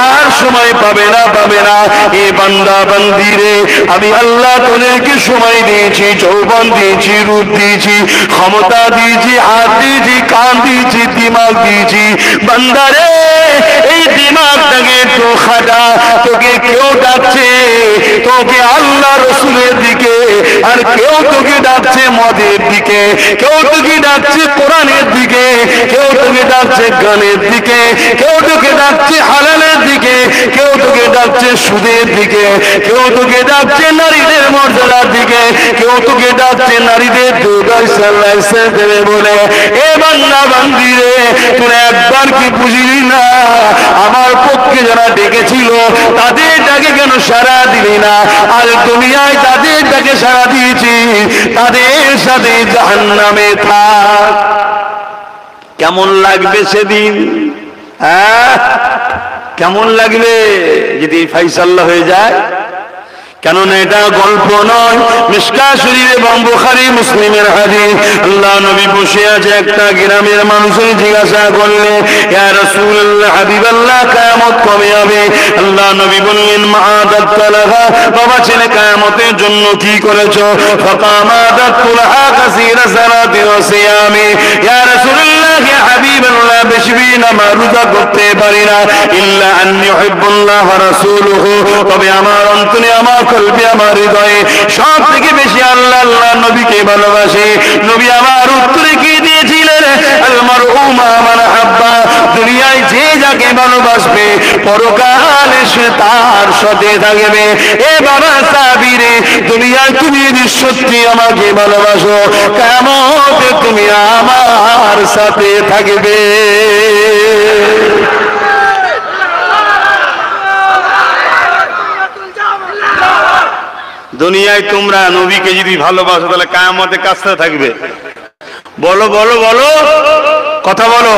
আর সময় পাবে না, পাবে না। এ বান্দা বান্দি রে, আমি আল্লাহ তোদেরকে সময় দিয়েছি, যৌবন দিয়েছি, রূপ দিয়েছি, ক্ষমতা দিয়েছি, হাত দিয়েছি, কান দিয়েছি, দিমাগ দিয়েছি। বান্দা রে, এই দিমাগটাকে একটু খাটা। তোকে কেউ ডাকছে তোকে আল্লাহ রসুলের দিকে, আর কেউ তোকে ডাকছে মদের দিকে, কেউ তোকে ডাকছে কোরআনের দিকে, কেউ তোকে ডাকছে গানের দিকে, কেউ তোকে ডাকছে হালালের দিকে, কেউ তোকে ডাকছে সুদের দিকে, কেউ তোকে ডাকছে নারীদের মর্যাদার দিকে, কেউ তোকে ডাকছে নারীদের লাইসেন্স দেবে বলে। এ বান্দা বান্দি রে, তুই একবার কি বুঝলি না আমার পক্ষে যারা ডেকেছিল তাদের ডাকে কেন সাড়া দিলি না? আর দুনিয়ায় তাদের ডাকে সাড়া দিয়েছি, তাদের সাথে জাহান্নামে থাক। কেমন লাগবে সেদিন? কেমন লাগবে যদি ফাইসাল্লাহ হয়ে যায়? কেননা এটা গল্প নয়, মিশকাত শরীফ এবং বুখারী মুসলিমের হাদিস। আল্লাহ নবী বসে আছে, একটা গ্রামের মানুষের জিজ্ঞাসা করলে, ইয়া রাসূলুল্লাহ, হাবিবাল্লাহ, কিয়ামত কবে হবে? আল্লাহ নবী বললেন, মা'আদাতলাহা, বাবা ছেলে কিয়ামতের জন্য কি করেছো? ফাকামাদাতুলহা কাসীরা সালাতি ওয়া সিয়ামি। ইয়া রাসূলুল্লাহ, ইয়া হাবিবাল্লাহ, বেশি নামাজ রোজা করতে পারি না, ইল্লা আন ইউহিব্বুল্লাহ ওয়া রাসূলুহু, তবে আমার অন্তরে, আমার কলবে, আমার হৃদয়ে সব থেকে বেশি আল্লাহ আল্লাহ নবীকে ভালোবাসে। নবী আমার উত্তরে কি দিয়েছিলেন? আল মারউ মা মান হাব্বা, দুনিয়ায় যে যাকে ভালোবাসবে পরকালে সে তার সাথে থাকবে। এ বাবা সাবিরে, দুনিয়ায় তুমি যদি সত্যি আমাকে ভালোবাসো, কিয়ামতে তুমি আমার সাথে থাকবে। দুনিয়ায় তোমরা নবীকে যদি ভালোবাসো, তাহলে কিয়ামতে কার সাথে থাকবে? বলো বলো বলো, কথা বলো।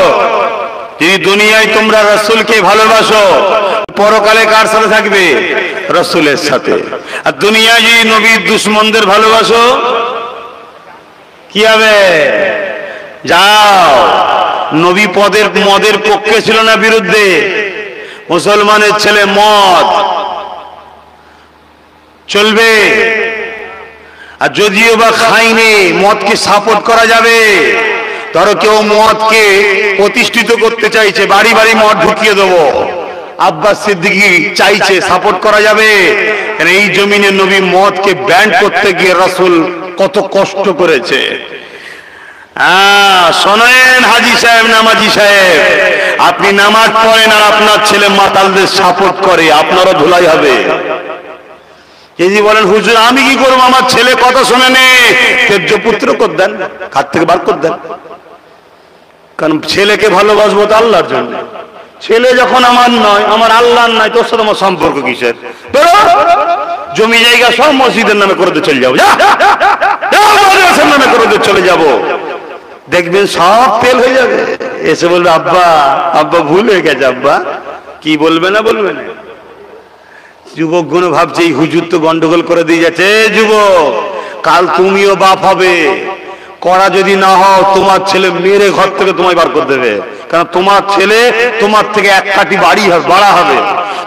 যদি দুনিয়ায় তোমরা রাসূলকে ভালোবাসো, পরকালে কার সাথে থাকবে? রাসূলের সাথে। আর দুনিয়ায় যদি নবীর দুশমনদের ভালোবাসো, কি হবে? যাও, নবী মদের পক্ষে ছিল না বিরুদ্ধে? মুসলমানের ছেলে মদ চলবে? আর যদিও বা খাইনি, মদকে সাপোর্ট করা যাবে? ধরো কেউ মদকে প্রতিষ্ঠিত করতে চাইছে, বাড়ি বাড়ি মদ ঢুকিয়ে দেবো, আব্বাস সিদ্দিকী চাইছে, সাপোর্ট করা যাবে? এই জমিনে নবী মদকে ব্যান করতে গিয়ে রাসূল কত কষ্ট করেছে। শোনেন হাজী সাহেব, নামাজি সাহেব, আপনি নামাজ পড়েন আর আপনার ছেলে মাতালদের সাপোর্ট করে, আপনারও ধুলাই হবে। যদি বলেন হুজুর আমি কি করবো, আমার ছেলে কথা শোনে নে, তেজ্য পুত্র কর দেন, হাত থেকে বার কর দেন। কারণ ছেলেকে ভালোবাসবো তো আল্লাহর জন্য। ছেলে যখন আমার নয়, আমার আল্লাহর নয়, তোর সাথে আমার সম্পর্ক কিসের? জমি জায়গা সব মসজিদের নামে করে দিয়ে চলে যাবো, নামে করে দিয়ে চলে যাবো, দেখবেন সব ফেল হয়ে যাবে। এসে বলবে আব্বা, আব্বা ভুল হয়ে গেছে, আব্বা। কি বলবে না বলবে না? যুবক গুলো ভাবছে এই হুজুর তো গন্ডগোল করে দিয়ে যাচ্ছে। যুবক, কাল তুমিও বাপ হবে, কড়া যদি না হও, তোমার ছেলে মেরে ঘর থেকে তোমায় বার করে দেবে। কারণ তোমার ছেলে তোমার থেকে এক কাঠি বাড়া হবে।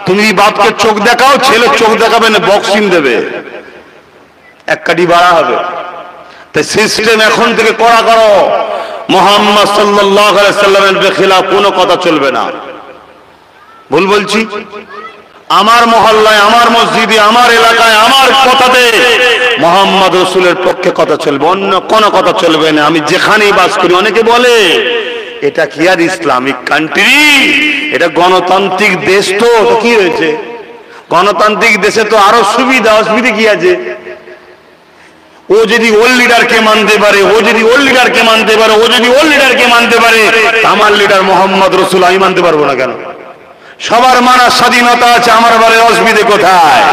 তুমি বাপকে চোখ দেখাও, ছেলে চোখ দেখাবে না, বক্সিং দেবে, এক কাঠি বাড়া হবে। তাই সিস্টেম এখন থেকে কড়া করো। মুহাম্মদ সাল্লাল্লাহু আলাইহি সাল্লামের বেখিলাফ কোনো কথা চলবে না। ভুল বলছি? আমার মহল্লায়, আমার মসজিদে, আমার এলাকায়, আমার কথাতে মুহাম্মদ রাসূলের পক্ষে কথা চলবে, অন্য কোনো কথা চলবে না। আমি যেখানেই বাস করি, অনেকে বলে এটা কি আর ইসলামিক কান্ট্রি, এটা গণতান্ত্রিক দেশ। তো কি হয়েছে? গণতান্ত্রিক দেশে তো আরো সুবিধা, অসুবিধা কি আছে? ও যদি ওর লিডারকে মানতে পারে, ও যদি ওর লিডারকে মানতে পারে, ও যদি ওর লিডারকে মানতে পারে, আমার লিডার মুহাম্মদ রাসূল আমি মানতে পারবো না কেন? সবার মানার স্বাধীনতা আছে, আমার বারে অসুবিধে কোথায়?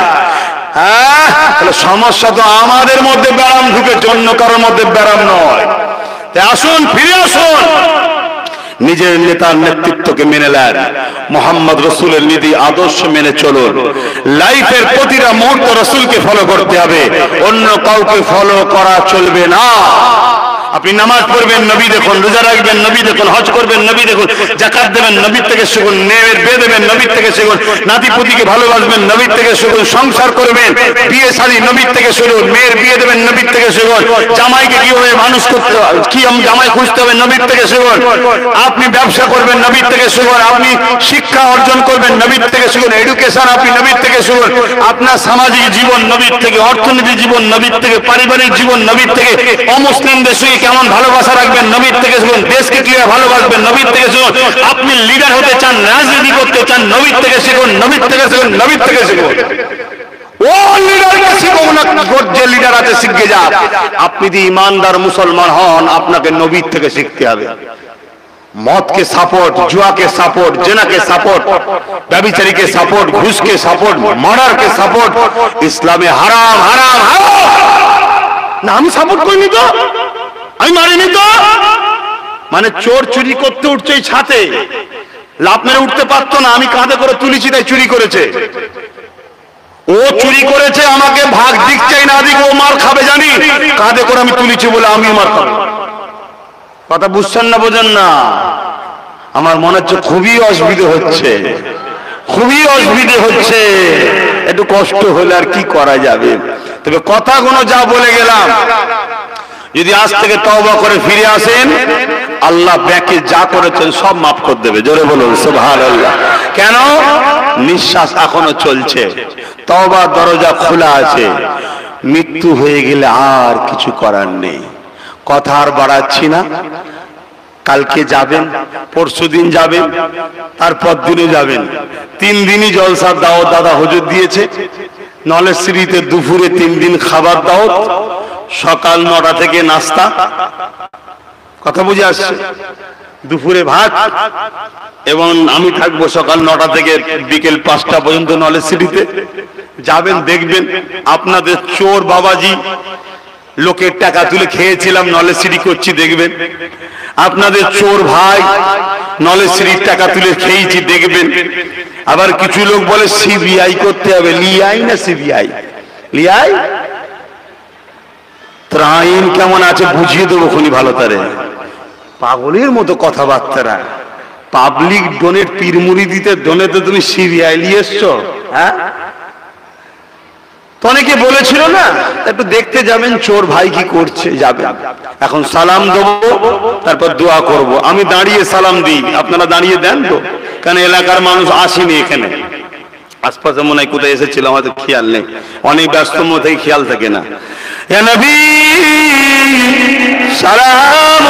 হ্যাঁ, তাহলে সমস্যা তো আমাদের মধ্যে ব্যারাম ঢুকে, অন্য কারোর মধ্যে ব্যারাম নয়। তাই আসুন, ফিরে আসুন, নিজের নেতার নেতৃত্বকে মেনে নেন, মুহাম্মদ রাসূলের নীতি আদর্শ মেনে চলুন। লাইফের প্রতিটা মুহূর্ত রাসূলকে ফলো করতে হবে, অন্য কাউকে ফলো করা চলবে না। আপনি নামাজ পড়বেন, নবী দেখুন, রোজা রাখবেন, নবী দেখুন, হজ করবেন, নবী দেখুন, যাকাত দেবেন, নবীর থেকে শিখুন, মেয়ের বিয়ে দেবেন, নবীর থেকে শিখুন, নাতিপুতিকে ভালোবাসবেন, নবীর থেকে শিখুন, সংসার করবেন, বিয়ে শাদী নবীর থেকে শিখুন, মেয়ের বিয়ে দেবেন, নবীর থেকে শিখুন, জামাইকে কিভাবে মানুষ করতে হয়, কি জামাই খুঁজতে হবে, নবীর থেকে শিখুন। আপনি ব্যবসা করবেন, নবীর থেকে শিখুন। আপনি শিক্ষা অর্জন করবেন, নবীর থেকে শিখুন। এডুকেশন আপনি নবীর থেকে শিখুন। আপনার সামাজিক জীবন নবীর থেকে, অর্থনৈতিক জীবন নবীর থেকে, পারিবারিক জীবন নবীর থেকে, অমুসলিমদের সঙ্গে কেমন ভালোবাসা রাখবেন নবীর থেকে শিখুন, দেশকে কিভাবে ভালোবাসবেন নবীর থেকে শিখুন। আপনি লিডার হতে চান, রাজনীতি করতে চান, নবীর থেকে শিখুন, নবীর থেকে শিখুন, নবীর থেকে শিখুন। ও লিডারকে শিখুন না, যে লিডার আছে শিখে যান। আপনি যদি ইমানদার মুসলমান হন, আপনাকে নবীর থেকে শিখতে হবে। মদকে সাপোর্ট, জুয়াকে সাপোর্ট, জেনাকে সাপোর্ট, ব্যভিচারীকে সাপোর্ট, ঘুষকে সাপোর্ট, মার্ডারকে সাপোর্ট, ইসলামে হারাম হারাম হারাম। না আমি সাপোর্ট করিনি তো, আমি মারিনি তো, মানে চোর চুরি করতে উঠছে এই ছাতে, লাফ মেরে উঠতে পারতো না, আমি কাঁধে করে তুলেছি তাই চুরি করেছে। ও চুরি করেছে, আমাকে ভাগ দিক চাই না দিক, ও মার খাবে জানি, কাঁধে করে আমি তুলেছি বলে আমি মার খাবো। কথা বুঝছেন না বোঝেন না? আমার মনে হচ্ছে খুবই অসুবিধে হচ্ছে, খুবই অসুবিধে হচ্ছে। একটু কষ্ট হলে আর কি করা যাবে। তবে কথাগুলো যা বলে গেলাম, যদি আজ থেকে তওবা করে ফিরে আসেন, আল্লাহ ব্যাকে যা করেছেন সব মাফ করে দেবে। জোরে বলুন সুবহানাল্লাহ। কেন? নিঃশ্বাস এখনো চলছে, তওবার দরজা খোলা আছে। মৃত্যু হয়ে গেলে আর কিছু করার নেই। কথা আর বাড়াচ্ছি না। কালকে যাবেন, পরশুদিন যাবেন, তারপর দিনে যাবেন। 3 দিনই জলসার দাওয়াত দাদা হুজুর দিয়েছে। নলেশ্রীতে দুপুরে 3 দিন খাবার দাওয়াত, সকাল 9টা থেকে নাস্তা। কথা বুঝে আসছে? দুপুরে ভাত, এবং আমি থাকবো সকাল 9টা থেকে বিকেল 5টা পর্যন্ত নলেশ্রীতে। যাবেন, দেখবেন আপনাদের চোর বাবাজি লোকের টাকা তুলে খেয়েছিলাম, নলেশ্রী করছি দেখবেন। আপনাদের চোর ভাই নলেশ্রীর টাকা তুলে খেয়েছি দেখবেন। আবার কিছু লোক বলে সিবিআই করতে হবে। লিআই না সিবিআই? লিআই তোর আইন কেমন আছে বুঝিয়ে দেবো খুনি ভালো তারে। পাগলের মতো কথাবার্তা। পাবলিক ডোনেট পীরমুড়ি দিতে ডোনেতে তুমি সিবিআই নিয়ে এসছো? হ্যাঁ, তো অনেকে বলেছিল না, একটু দেখতে যাবেন চোর ভাই কি করছে, যাবেন। এখন সালাম দেবো, তারপর দোয়া করব। আমি দাঁড়িয়ে সালাম দিই, আপনারা দাঁড়িয়ে দেন তো, কারণ এলাকার মানুষ আসেনি এখানে, আশপাশে মনে হয় কোথায় এসেছিল, আমাদের খেয়াল নেই, অনেক ব্যস্ত মধ্যে খেয়াল থাকে না। ইয়া নবী সালাম।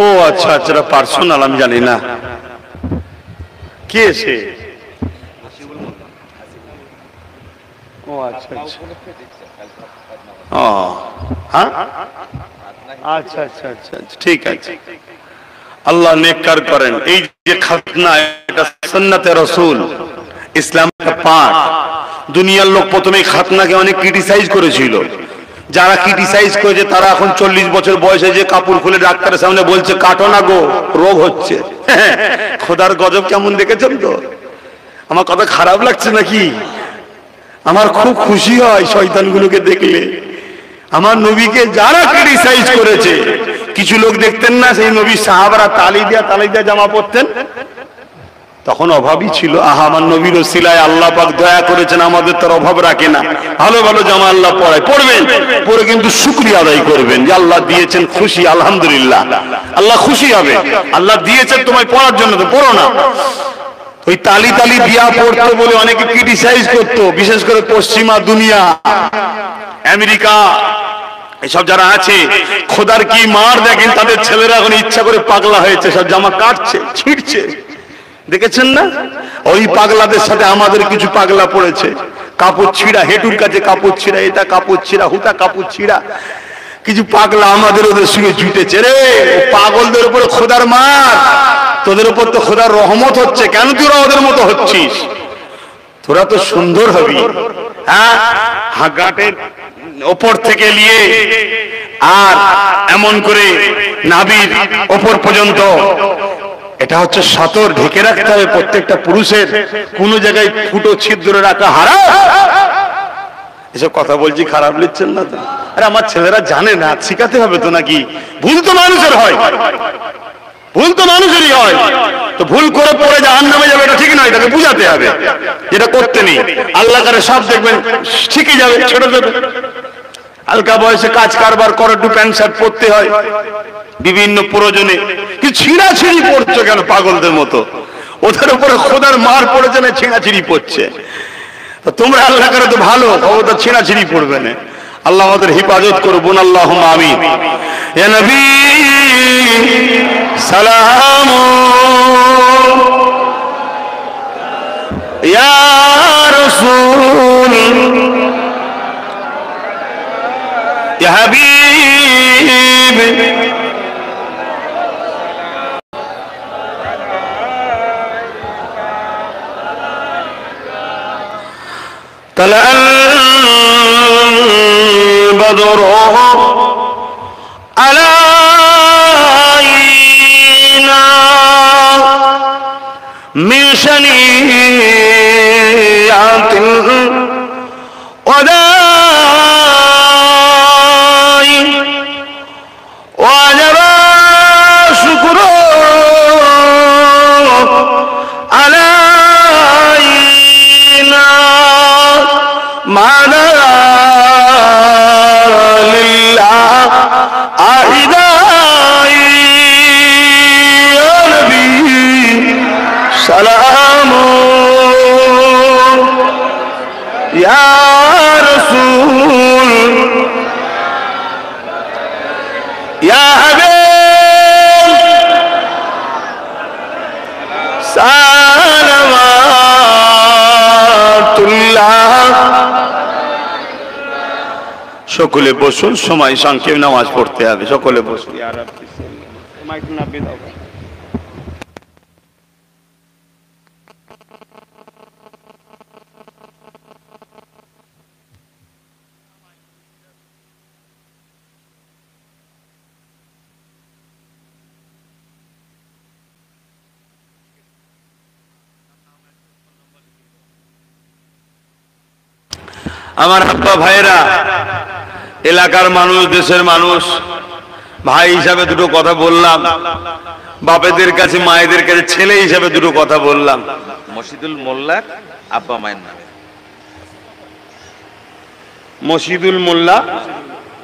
ও আচ্ছা আচ্ছা, পার্সোনাল, আমি জানি না কে সে। ও আচ্ছা আচ্ছা, ও হ্যাঁ, আচ্ছা আচ্ছা আচ্ছা, ঠিক আছে। আল্লাহ নেককার করেন। এই যে খাতনা, এটা সুন্নতে রাসূল, ইসলামের পাঠ। দুনিয়ার লোক প্রথমে খাতনাকে অনেক ক্রিটিসাইজ করেছিল। যারা ক্রিটিসাইজ করেছে তারা এখন 40 বছর বয়সে যে কাপড় খুলে ডাক্তারের সামনে বলছে কাটো না গো, রোগ হচ্ছে। খোদার গজব কেমন দেখেছেন তো? আমার কথা খারাপ লাগছে নাকি? আমার খুব খুশি হয় শয়তানগুলোকে দেখলে। আমার নবীকে যারা ক্রিটিসাইজ করেছে, কিছু লোক দেখতেন না সেই নবীর সাহাবারা তালি দিয়া জামা পরতেন, তখন অভাবই ছিল। আহা, আমার নবীর ওসিলায় আল্লাহ পাক দয়া করেছেন, আমাদের তার অভাব রাখে না। ভালো ভালো জামা আল্লাহ পরায়, পড়বেন, পরে কিন্তু শুকরিয়া আদায় করবেন যে আল্লাহ দিয়েছেন, খুশি, আলহামদুলিল্লাহ। আল্লাহ খুশি হবে, আল্লাহ দিয়েছেন তোমায় পড়ার জন্য, তো পড়ো না। ওই তালি দিয়া পড়তো বলে অনেকে ক্রিটিসাইজ করতো, বিশেষ করে পশ্চিমা দুনিয়া, আমেরিকা, এসব যারা আছে, খোদার কি মার দেখেন, তাদের ছেলেরা এখন ইচ্ছা করে পাগলা হয়েছে, সব জামা কাটছে, ছিঁড়ছে। দেখেছেন না? ওই পাগলাদের সাথে আমাদের কিছু পাগলা পড়েছে, কাপড় ছিঁড়া, হেঁটুর কাছে কাপড় ছিঁড়া, এটা কাপড় ছিঁড়া, হুতা কাপড় ছিঁড়া। কিছু পাগলা আমাদের ওদের সঙ্গে জুটেছে। রে পাগলদের উপরে খোদার মার, তোদের উপর তো খোদার রহমত হচ্ছে, কেন তোরা ওদের মতো হচ্ছিস? তোরা তো সুন্দর হবি। হ্যাঁ, হাগাটের ওপর থেকে নিয়ে আর এমন করে নাভির ওপর পর্যন্ত, এটা হচ্ছে সতর, ঢেকে রাখতে হবে প্রত্যেকটা পুরুষের। কোন জায়গায় ফুটো ছিদ্র রাখা হারাম। এসব কথা বলছি, খারাপ লিখছেন না তো? আরে আমার ছেলেরা জানে না, শিখাতে হবে তো নাকি? ভুল তো মানুষের হয়, ভুল তো মানুষেরই হয়। তো ভুল করে পরে জাহান্নামে যাবে, এটা ঠিক নয়, তাকে বুঝাতে হবে যেটা করতে নেই। আল্লাহ করে সব দেখবেন শিখে যাবে, ছেড়ে দেবে। হালকা বয়সে কাজ কারবার করে, একটু প্যান্ট শার্ট পরতে হয় বিভিন্ন প্রয়োজনে, কি ছিঁড়াছিঁড়ি পড়ছো কেন পাগলদের মতো? ওদের উপরে খোদার মার পড়েছে না, ছিঁড়াছিঁড়ি পড়ছে। তো তোমরা আল্লাহ করে তো ভালো, ওদের ছিঁড়াছিঁড়ি পড়বে না। আল্লাহ আমাদের হিফাজত করবো, আল্লাহুম্মা আমিন। ইয়া নবী সালাম, ইয়া রাসূল হাবিব طلع البدر علينا من شنيعة الوداع وجب شكر علينا ماذا لله أهداي يا نبي سلام يا رسول يا حبيب صلوات الله সকলে বসুন সময় সংক্ষেপ নামাজ পড়তে হবে সকলে বসুন আমার আব্বা ভাইরা এলাকার মানুষ দেশের মানুষ ভাই হিসাবে দুটো কথা বললাম বাপেদের কাছে মায়েদের কাছে ছেলে হিসাবে দুটো কথা বললাম মসজিদুল মোল্লার আব্বা মায়ের নামে মসজিদুল মোল্লা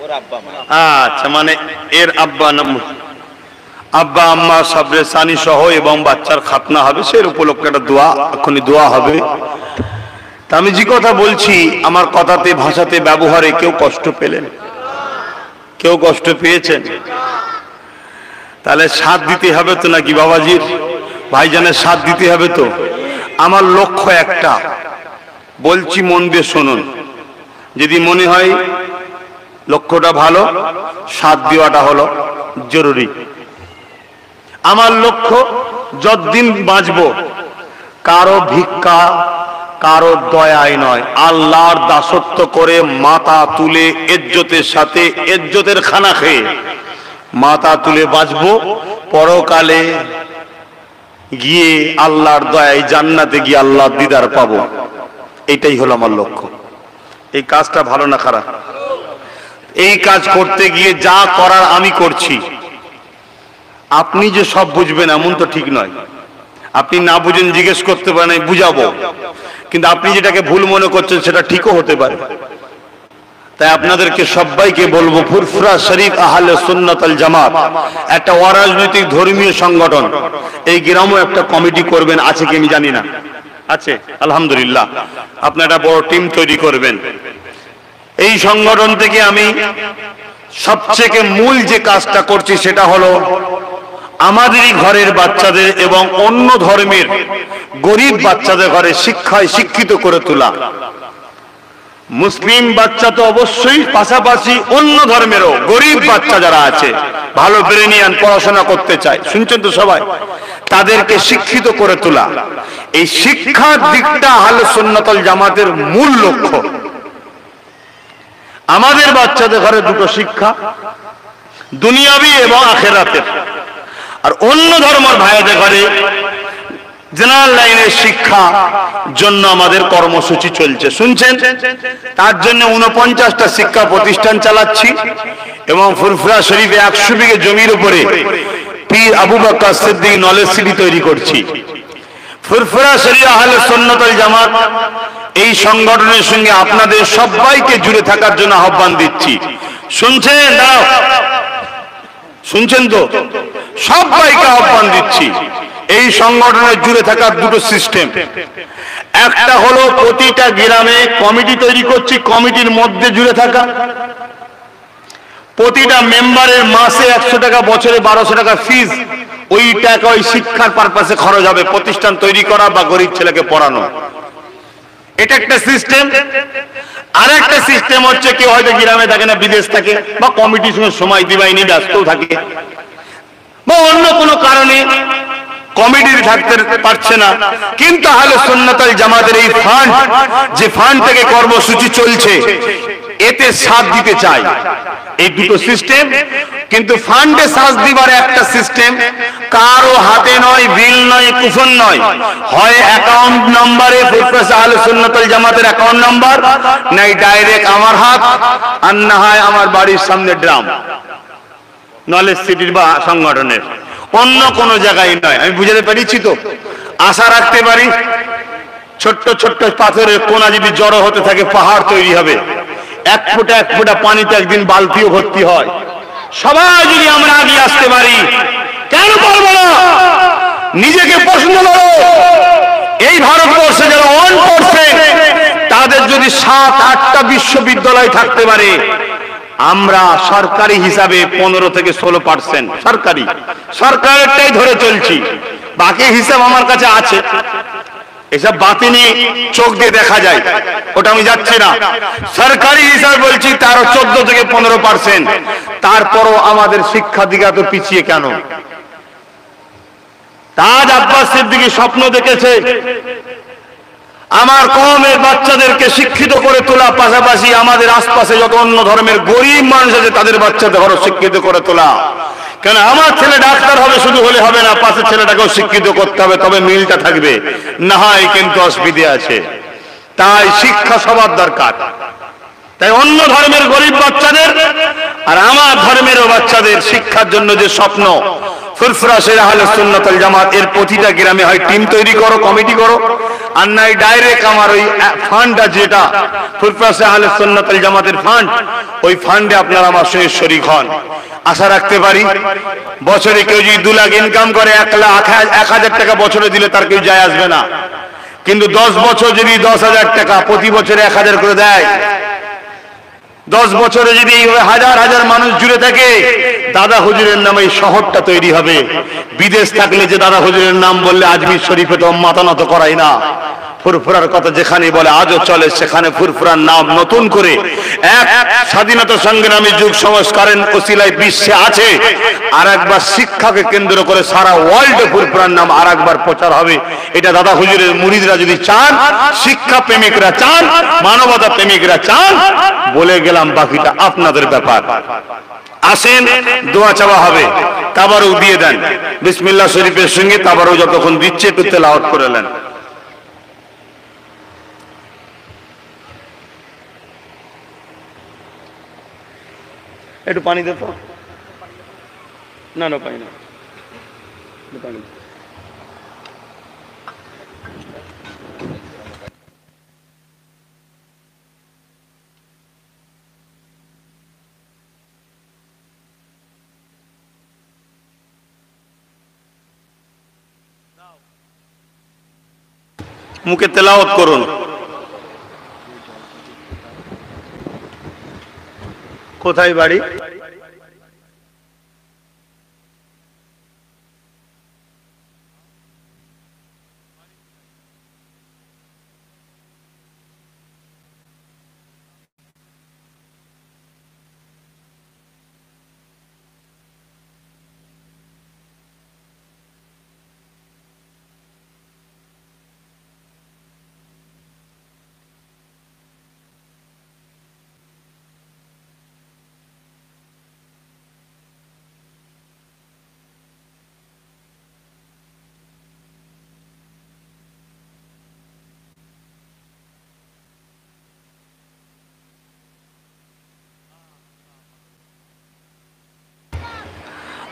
ওর আব্বা মা আচ্ছা মানে এর আব্বা নাম আব্বা আম্মা সাবরে সানি সহ এবং বাচ্চার খাতনা হবে সেই উপলক্ষে একটা দোয়া এখনই দোয়া হবে তা আমি যে কথা বলছি আমার কথাতে ভাষাতে ব্যবহারে কেউ কষ্ট পেলেন কেউ কষ্ট পেয়েছেন তাহলে সাথ দিতে হবে তো নাকি বাবাজির ভাইজানের সাথ দিতে হবে তো আমার লক্ষ্য একটা বলছি মন দিয়ে শুনুন যদি মনে হয় লক্ষ্যটা ভালো সাথ দেওয়াটা হলো জরুরি আমার লক্ষ্য যতদিন বাঁচব কারো ভিক্ষা কারো দয়ায় নয় আল্লাহর দাসত্ব করে মাথা তুলে ইজ্জতের সাথে ইজ্জতের খানা খেয়ে মাথা তুলে বাঁচবো পরকালে গিয়ে আল্লাহর দয়ায় জান্নাতে গিয়ে আল্লাহর দিদার পাবো এটাই হলো আমার লক্ষ্য এই কাজটা ভালো না খারাপ এই কাজ করতে গিয়ে যা করার আমি করছি আপনি যে সব বুঝবেন এমন তো ঠিক নয় আপনি না বুঝেন জিজ্ঞেস করতে পারেন বুঝাবো কিন্তু আপনি যেটাকে ভুল মনে করছেন সেটা ঠিকও হতে পারে তাই আপনাদেরকে সবাইকে বলবো ফুরফুরা শরীফ আহলে সুন্নাত আল জামাত একটা অরাজনৈতিক ধর্মীয় সংগঠন এই গ্রামও একটা কমিটি করবেন আছে কি আমি জানি না আছে আলহামদুলিল্লাহ আপনারা একটা বড় টিম তৈরি করবেন এই সংগঠন থেকে আমি সবচেয়ে মূল যে কাজটা করছি সেটা হলো আমাদেরই ঘরের বাচ্চাদের এবং অন্য ধর্মের গরিব বাচ্চাদের ঘরে শিক্ষায় শিক্ষিত করে তোলা মুসলিম বাচ্চা তো অবশ্যই পাশাপাশি অন্য ধর্মেরও গরিব বাচ্চা যারা আছে ভালো ব্রেনিয়ান পড়াশোনা করতে চায় শুনছেন তো সবাই তাদেরকে শিক্ষিত করে তোলা এই শিক্ষার দিকটা আহলে সুন্নাত ওয়াল জামাতের মূল লক্ষ্য আমাদের বাচ্চাদের ঘরে দুটো শিক্ষা দুনিয়াবি এবং আখিরাতের আর অন্য ধর্মের ভাইদের ঘরে জেনারেল লাইনের শিক্ষা জন্য আমাদের কর্মসূচি চলছে শুনছেন তার জন্য 49টা শিক্ষা প্রতিষ্ঠান চালাচ্ছি এবং ফুরফুরা শরীফে 100 বিঘে জমির উপরে পীর আবু বকর সিদ্দিক নলেজ সিটি তৈরি করছি ফুরফুরা শরীফ আহলে সুন্নাত ওয়াল জামাত এই সংগঠনের সঙ্গে আপনাদের সবাইকে জুড়ে থাকার জন্য আহ্বান দিচ্ছি শুনছেন দাও শুনছেন তো সবাইকে আহ্বান দিচ্ছি এই সংগঠনে জুড়ে থাকার দুটো সিস্টেম একটা হলো প্রতিটা গ্রামে কমিটি তৈরি করছি কমিটির মধ্যে জুড়ে থাকা প্রতিটা মেম্বারের মাসে 100 টাকা বছরে 1200 টাকা ফিস ওই টাকা ওই শিক্ষার পারপাসে খরচ হবে প্রতিষ্ঠান তৈরি করা বা গরিব ছেলেকে পড়ানো এটা একটা সিস্টেম। আর একটা সিস্টেম হচ্ছে কেউ হয়তো গ্রামে থাকে না, বিদেশ থাকে, বা কমিটির সঙ্গে সময় দিবাইনি ব্যস্ত থাকে, বা অন্য কোনো কারণে কমিটির থাকতে পারছে না, কিন্তু আহলে সুন্নাত ওয়াল জামাতের এই ফান্ড, যে ফান্ড থেকে কর্মসূচি চলছে, এতে সাথ দিতে চাই। এই দুটো সিস্টেম, কিন্তু ফান্ডে সাথ দিবার একটা সিস্টেম কারো হাতে নয়, বিল নয়, কুপন নয়, হয় অ্যাকাউন্ট নম্বরে ফুরফুরা আহলে সুন্নাত ওয়াল জামাতের অ্যাকাউন্ট নাম্বার, নাই ডাইরেক্ট আমার হাত, আর না হয় আমার বাড়ির সামনে ড্রাম, নলেজ সিটির বা সংগঠনের, অন্য কোন জায়গায় নয়। আমি বুঝাতে পারিছি তো? আশা রাখতে পারি ছোট্ট ছোট্ট পাথরের কোনা যদি জড়ো হতে থাকে পাহাড় তৈরি হবে। এক ফোঁটা পানিতে একদিন বালতিও ভর্তি হয়। সবাই যদি আমরা আগে আসতে পারি, কেন পারবো না? নিজেকে প্রশ্ন করো, এই ভারতবর্ষে যারা 1%, তাদের যদি 7-8টা বিশ্ববিদ্যালয় থাকতে পারে, আমরা সরকারি হিসাবে 15 থেকে 16% সরকারেরটাই ধরে চলছি, বাকি হিসাব আমার কাছে আছে। এসব বাতিনি চোখ দিয়ে দেখা যায়, ওটা আমি যাচ্ছি না। সরকারি হিসাব বলছি তারও 14 থেকে 15%। তারপরও আমাদের শিক্ষা দিকে তো পিছিয়ে কেন? তাজ আব্বাস সিদ্দিকী স্বপ্ন দেখেছে আমার কওমের বাচ্চাদেরকে শিক্ষিত করে তোলা, পাশাপাশি আমাদের আশপাশে যত অন্য ধর্মের গরিব মানুষ আছে তাদের বাচ্চাদের শিক্ষিত করে তোলা। কেন আমার ছেলে ডাক্তার হবে শুধু হলে হবে না, পাশের ছেলেটাকেও শিক্ষিত করতে হবে, তবে মিলটা থাকবে, না হয় কিন্তু অসুবিধে আছে। তাই শিক্ষা সবার দরকার। তাই অন্য ধর্মের গরিব বাচ্চাদের আর আমার ধর্মেরও বাচ্চাদের শিক্ষার জন্য যে স্বপ্ন, ফুরফুরা আহলে সুন্নাত ওয়াল জামাত এর প্রতিটা গ্রামে হয় টিম তৈরি করো, কমিটি করো, আর নাই ডাইরেক্ট আমার ওই ফান্ডটা, যেটা ফুরফুরা আহলে সুন্নাত ওয়াল জামাতের ফান্ড, ওই ফান্ডে আপনারা আমার সঙ্গে শরীক হন। আশা রাখতে পারি বছরে কেউ যদি 2 লাখ ইনকাম করে, 1,00,000 টাকা বছরে দিলে তার কেউ যায় আসবে না। কিন্তু 10 বছর যদি 10,000 টাকা প্রতি বছরে 1,000 করে দেয়, 10 বছরে যদি হাজার হাজার মানুষ জুড়ে থাকে, দাদা হুজুরের নামে এই শহরটা তৈরি হবে। বিদেশ থাকলে যে দাদা হুজুরের নাম বললে আজমির শরীফে তো মাথা নত করাই না। ফুরফুরার কথা যেখানে বলে আজও চলে, সেখানে ফুরফুরার নাম নতুন করে এক স্বাধীনতা সংগ্রামী যুগ সংস্কারের ওসিলায় বিশ্বে আছে। আর একবার শিক্ষাকে কেন্দ্র করে সারা ওয়ার্ল্ডে ফুরফুরার নাম আর একবার প্রচার হবে। এটা দাদা হুজুরের মুরিদরা যদি চান, শিক্ষা প্রেমিকরা চান, মানবতা প্রেমিকরা চান, বলে গেলাম, বাকিটা আপনাদের ব্যাপার। আসেন, দোয়া চাওয়া হবে, তাবারও দিয়ে দেন। বিসমিল্লাহ শরীফের সঙ্গে তাবারও যতক্ষণ দিচ্ছে একটু তেলাওয়াত করে নেন। একটু পানি দে তো। না না, পানি না, পানি। মুখে তেলাওয়াত করুন। কোথায় বাড়ি?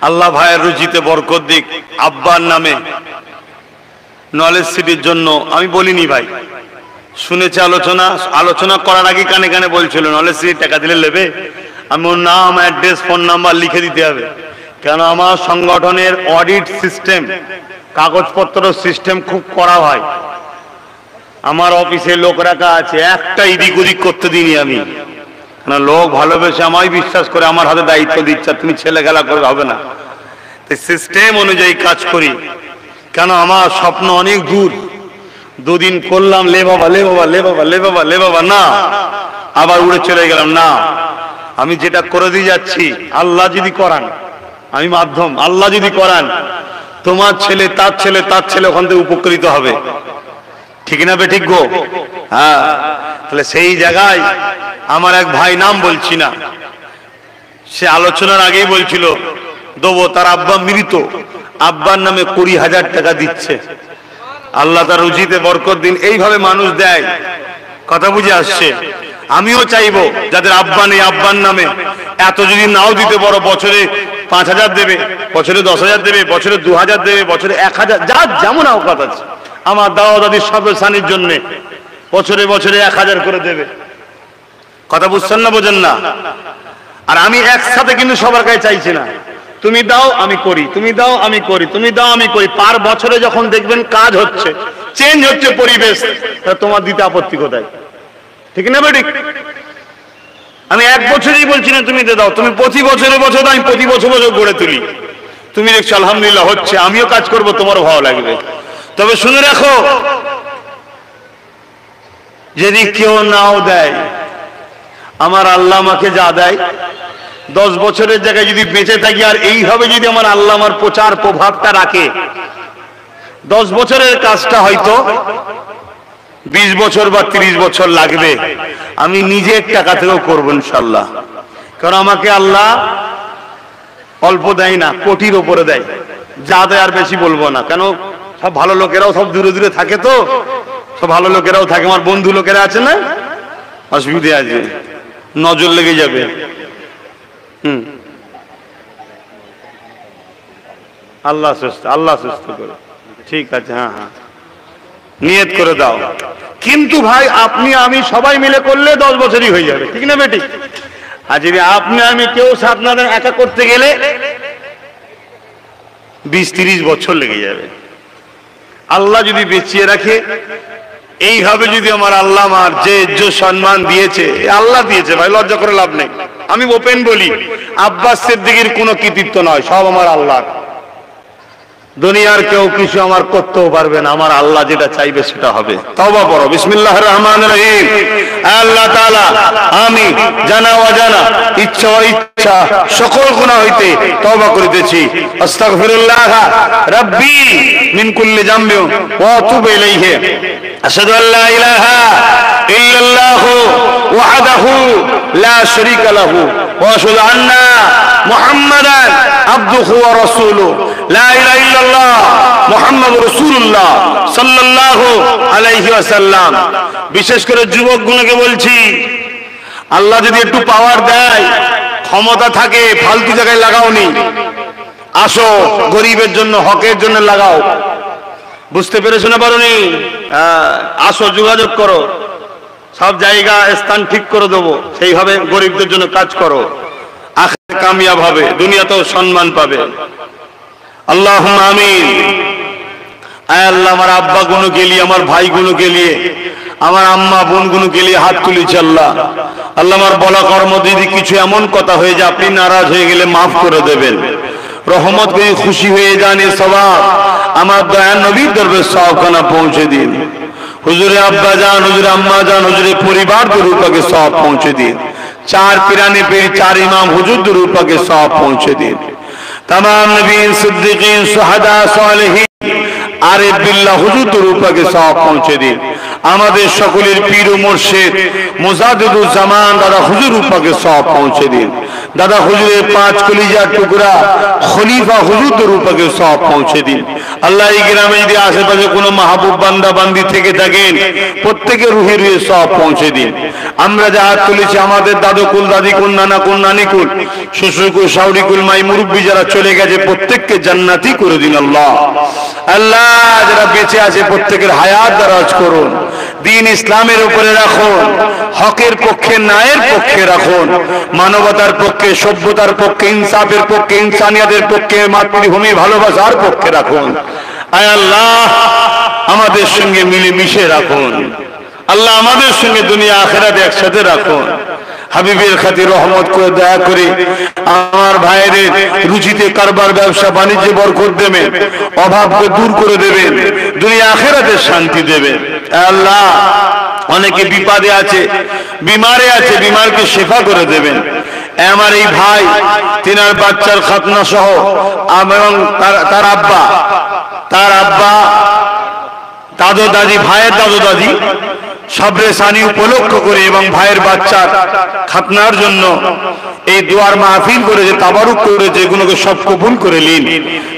আল্লাহ ভাইয়ের রুজিতে বরকত দিক। আব্বার নামে নলেজ সিটির জন্য আমি বলিনি ভাই, শুনেছে আলোচনা করার আগে কানে কানে বলছিল নলেজ সিটির টাকা দিলে নেবে। আমি ওর নাম, অ্যাড্রেস, ফোন নাম্বার লিখে দিতে হবে, কেন আমার সংগঠনের অডিট সিস্টেম, কাগজপত্র সিস্টেম খুব করা হয়। আমার অফিসে লোক রাখা আছে, একটা এদিক ওদিক করতে দিইনি আমি, না লোক ভালোবেসে আমায় বিশ্বাস করে আমার হাতে দায়িত্ব দিচ্ছে, তুমি ছেলে খেলা করবে হবে না। তাই সিস্টেম অনুযায়ী কাজ করি, কেন আমার স্বপ্ন অনেক দূর। দুদিন করলাম, লে বাবা লে বাবা লে বাবা লে বাবা লে বাবা, না, আবার উড়ে চলে গেলাম। না, আমি যেটা করে দিয়ে যাচ্ছি, আল্লাহ যদি করান, আমি মাধ্যম, আল্লাহ যদি করান, তোমার ছেলে তার ছেলে তার ছেলে ওখান থেকে উপকৃত হবে। ঠিক না বে ঠিক গো? হ্যাঁ, তাহলে সেই জায়গায় আমার এক ভাই, নাম বলছি না, সে আলোচনার আগেই বলছিল দেবো, তার আব্বা মৃত, আব্বার নামে 20,000 টাকা দিচ্ছে। আল্লাহ তার রুজিতে বরকত দিন। এইভাবে মানুষ দেয়, কথা বুঝে আসছে। আমিও চাইবো যাদের আব্বা নেই, আব্বার নামে এত যদি নাও দিতে পারো, বছরে 5,000 দেবে, বছরে 10,000 দেবে, বছরে 2,000 দেবে, বছরে 1,000, যা যেমন আওকাত আছে। আমার দাদা দাদির সর্বসানির জন্য বছরে বছরে 1,000 করে দেবে। কথা বুঝছেন না, বোঝেন না? আর আমি একসাথে কিন্তু সবার কাছে চাইছি না, তুমি দাও আমি করি, তুমি দাও আমি করি, তুমি দাও আমি করি। পার বছরে যখন দেখবেন কাজ হচ্ছে, চেঞ্জ হচ্ছে পরিবেশ, তোমার দিতে আপত্তি কোথায়? ঠিক না বেটি? আমি এক বছরই বলছি না তুমি দাও, তুমি প্রতি বছরে বছর দাও, আমি প্রতি বছর বছর গড়ে তুলি। তুমি দেখছো আলহামদুলিল্লাহ হচ্ছে, আমিও কাজ করব, তোমারও ভালো লাগবে। তবে শুনে রাখো, যদি কেউ নাও দেয়, আমার আল্লাহ আমাকে যা দেয়, 10 বছরের জায়গায় যদি বেঁচে থাকি আর এইভাবে যদি আমার আল্লাহ আমার প্রচার প্রভাবটা রাখে, 10 বছরের কাজটা হয়তো 20 বছর বা 30 বছর লাগবে। আমি নিজের টাকা থেকেও করবো ইনশাল্লাহ। কারণ আমাকে আল্লাহ অল্প দেয় না, কোটির ওপরে দেয়। যা দেয় আর বেশি বলবো না, কেন সব ভালো লোকেরাও সব দূরে দূরে থাকে, তো সব ভালো লোকেরাও থাকে। আমার বন্ধু লোকেরা আছে না, অসুবিধে আছে, নজর লেগে যাবে। আল্লাহ সুস্থ, আল্লাহ সুস্থ করে, ঠিক আছে। হ্যাঁ হ্যাঁ, নিয়ত করে দাও। কিন্তু ভাই আপনি আমি সবাই মিলে করলে 10 বছরই হয়ে যাবে, ঠিক না বেটি? আর যদি আপনি আমি কেউ আপনাদের একা করতে গেলে 20-30 বছর লেগে যাবে। আল্লাহ যদি বেঁচিয়ে রাখে, এইভাবে যদি আমার আল্লাহ আমার যে সম্মান দিয়েছে, আল্লাহ দিয়েছে ভাই, লজ্জা করে লাভ নেই। আমি ওপেন বলি, আব্বাস সিদ্দিকীর কোনো কৃতিত্ব নয়, সব আমার আল্লাহ। দুনিয়ার কেউ কিছু আমার করতেও পারবে না, আমার আল্লাহ যেটা চাইবে সেটা হবে। তওবা পড়ো, বিসমিল্লাহির রহমানির রহিম। আল্লাহ তাআলা, আমি জানা অজানা, ইচ্ছা অইচ্ছা সকল গুনাহ হইতে তওবা করিতেছি। আস্তাগফিরুল্লাহ রাব্বি মিন কুল্লি যামবি ওয়া আতুবু ইলাইহি। আশহাদু আল্লা ইলাহা ইল্লাল্লাহু ওয়াহদাহু লা শারীকা লাহু ওয়া আশহাদু আন্না মুহাম্মাদান আবদুহু ওয়া রাসূলুহু। লা ইলাহা ইল্লাল্লাহ মুহাম্মাদুর রাসূলুল্লাহ সাল্লাল্লাহু আলাইহি ওয়াসাল্লাম। বিশেষ করে যুবকগুলোকে বলছি, আল্লাহ যদি একটু পাওয়ার দেয়, ক্ষমতা থাকে, ফালতু জায়গায় লাগাওনি, আসো গরিবের জন্য, হকের জন্য লাগাও। বুঝতে পেরেছো না পারোনি? আসো, যোগাযোগ করো, সব জায়গা স্থান ঠিক করে দেবো, সেইভাবে গরিবদের জন্য কাজ করো। আখিরাতে কামিয়াব হবে, দুনিয়াতেও সম্মান পাবে। আল্লাহুম্মা আমিন। আয় আল্লাহ, আমার আব্বা গুলোকে নিয়ে, আমার ভাই গুলোকে নিয়ে, আমার আম্মা বোন গুলোকে নিয়ে হাত তুলেছি আল্লাহ। আল্লাহ, আমার বলা কর্ম যদি কিছু এমন কথা হয়ে যায়, আপনি নারাজ হয়ে গেলে মাফ করে দেবেন। রহমত করে খুশি হয়ে যান, এ সওয়াব আমার দয়া নবীর দরবারে সওয়াবখানা পৌঁছে দিন। হুজুরে আব্বা জান, হুজুরে আম্মা জান, হুজুরে পরিবার দরুদ পাকে সওয়াব পৌঁছে দিন। 4 পিরানে পে 4 ইমাম হুজুর দরুদ পাকে সওয়াব পৌঁছে দিন। तमाम नबीन सिद्दीकीन शुहदा सालिहीन आरिफ बिल्लाह हुजूर दरूद पाके सওয়াব পৌঁছে দিন। আমাদের সকলের পীর ও মুর্শিদ মুজাদ্দিদুল জামান দাদা হুজুর পাকে সওয়াব পৌঁছে দিন। দাদা হুজুরের 5 কলিজার টুকরা খলিফা হুজুর দরুদ পাকে সওয়াব পৌঁছে দিন। আল্লাহ, এই গ্রামে যদি আশেপাশে কোনো মাহবুব বান্দা বান্দি থেকে থাকেন, প্রত্যেকের রুহে রুহে সওয়াব পৌঁছে দিন। আমরা যা হাত তুলেছি, আমাদের দাদু কুল, দাদি কুল, নানা কুল, নানি কুল, শ্বশুর কুল, শাওরি কুল, মাই মুরব্বী যারা চলে গেছে, প্রত্যেককে জান্নাতি করে দিন আল্লাহ। আল্লাহ, যারা বেঁচে আছে প্রত্যেকের হায়াত দারাজ করুন, দ্বীন ইসলামের উপরে রাখুন, হকের পক্ষে, ন্যায়ের পক্ষে রাখুন, মানবতার পক্ষে, সভ্যতার পক্ষে, ইনসাফের পক্ষে, ইনসানিয়াতের পক্ষে, মাতৃভূমি ভালোবাসার পক্ষে রাখুন। আয় আল্লাহ, আমাদের সঙ্গে মিলেমিশে রাখুন। আল্লাহ, আমাদের সঙ্গে দুনিয়া আখিরাত একসাথে রাখুন। হাবিবের খাতির রহমত করে দয়া করে আমার ভাইদের রুচিতে কারবার, ব্যবসা বাণিজ্যে বরকত দেবেন, অভাবকে দূর করে দেবেন, দুনিয়া আখিরাতে শান্তি দেবেন। আল্লাহ অনেকে বিপদে আছে, বিমারে আছে, বিমারকে শিফা করে দেবেন। আমার এই ভাই তিনার বাচ্চার খাতনা সহ এবং তার আব্বা দাদু দাদি, ভাইয়ের দাদু দাদি সবরে সানি উপলক্ষ করে এবং ভাইয়ের বাচ্চার খাতনার জন্য এই দুয়ার মাহফিল করেছে, তাবারুক করেছে, এগুলোকে সব কবুল করে নিন।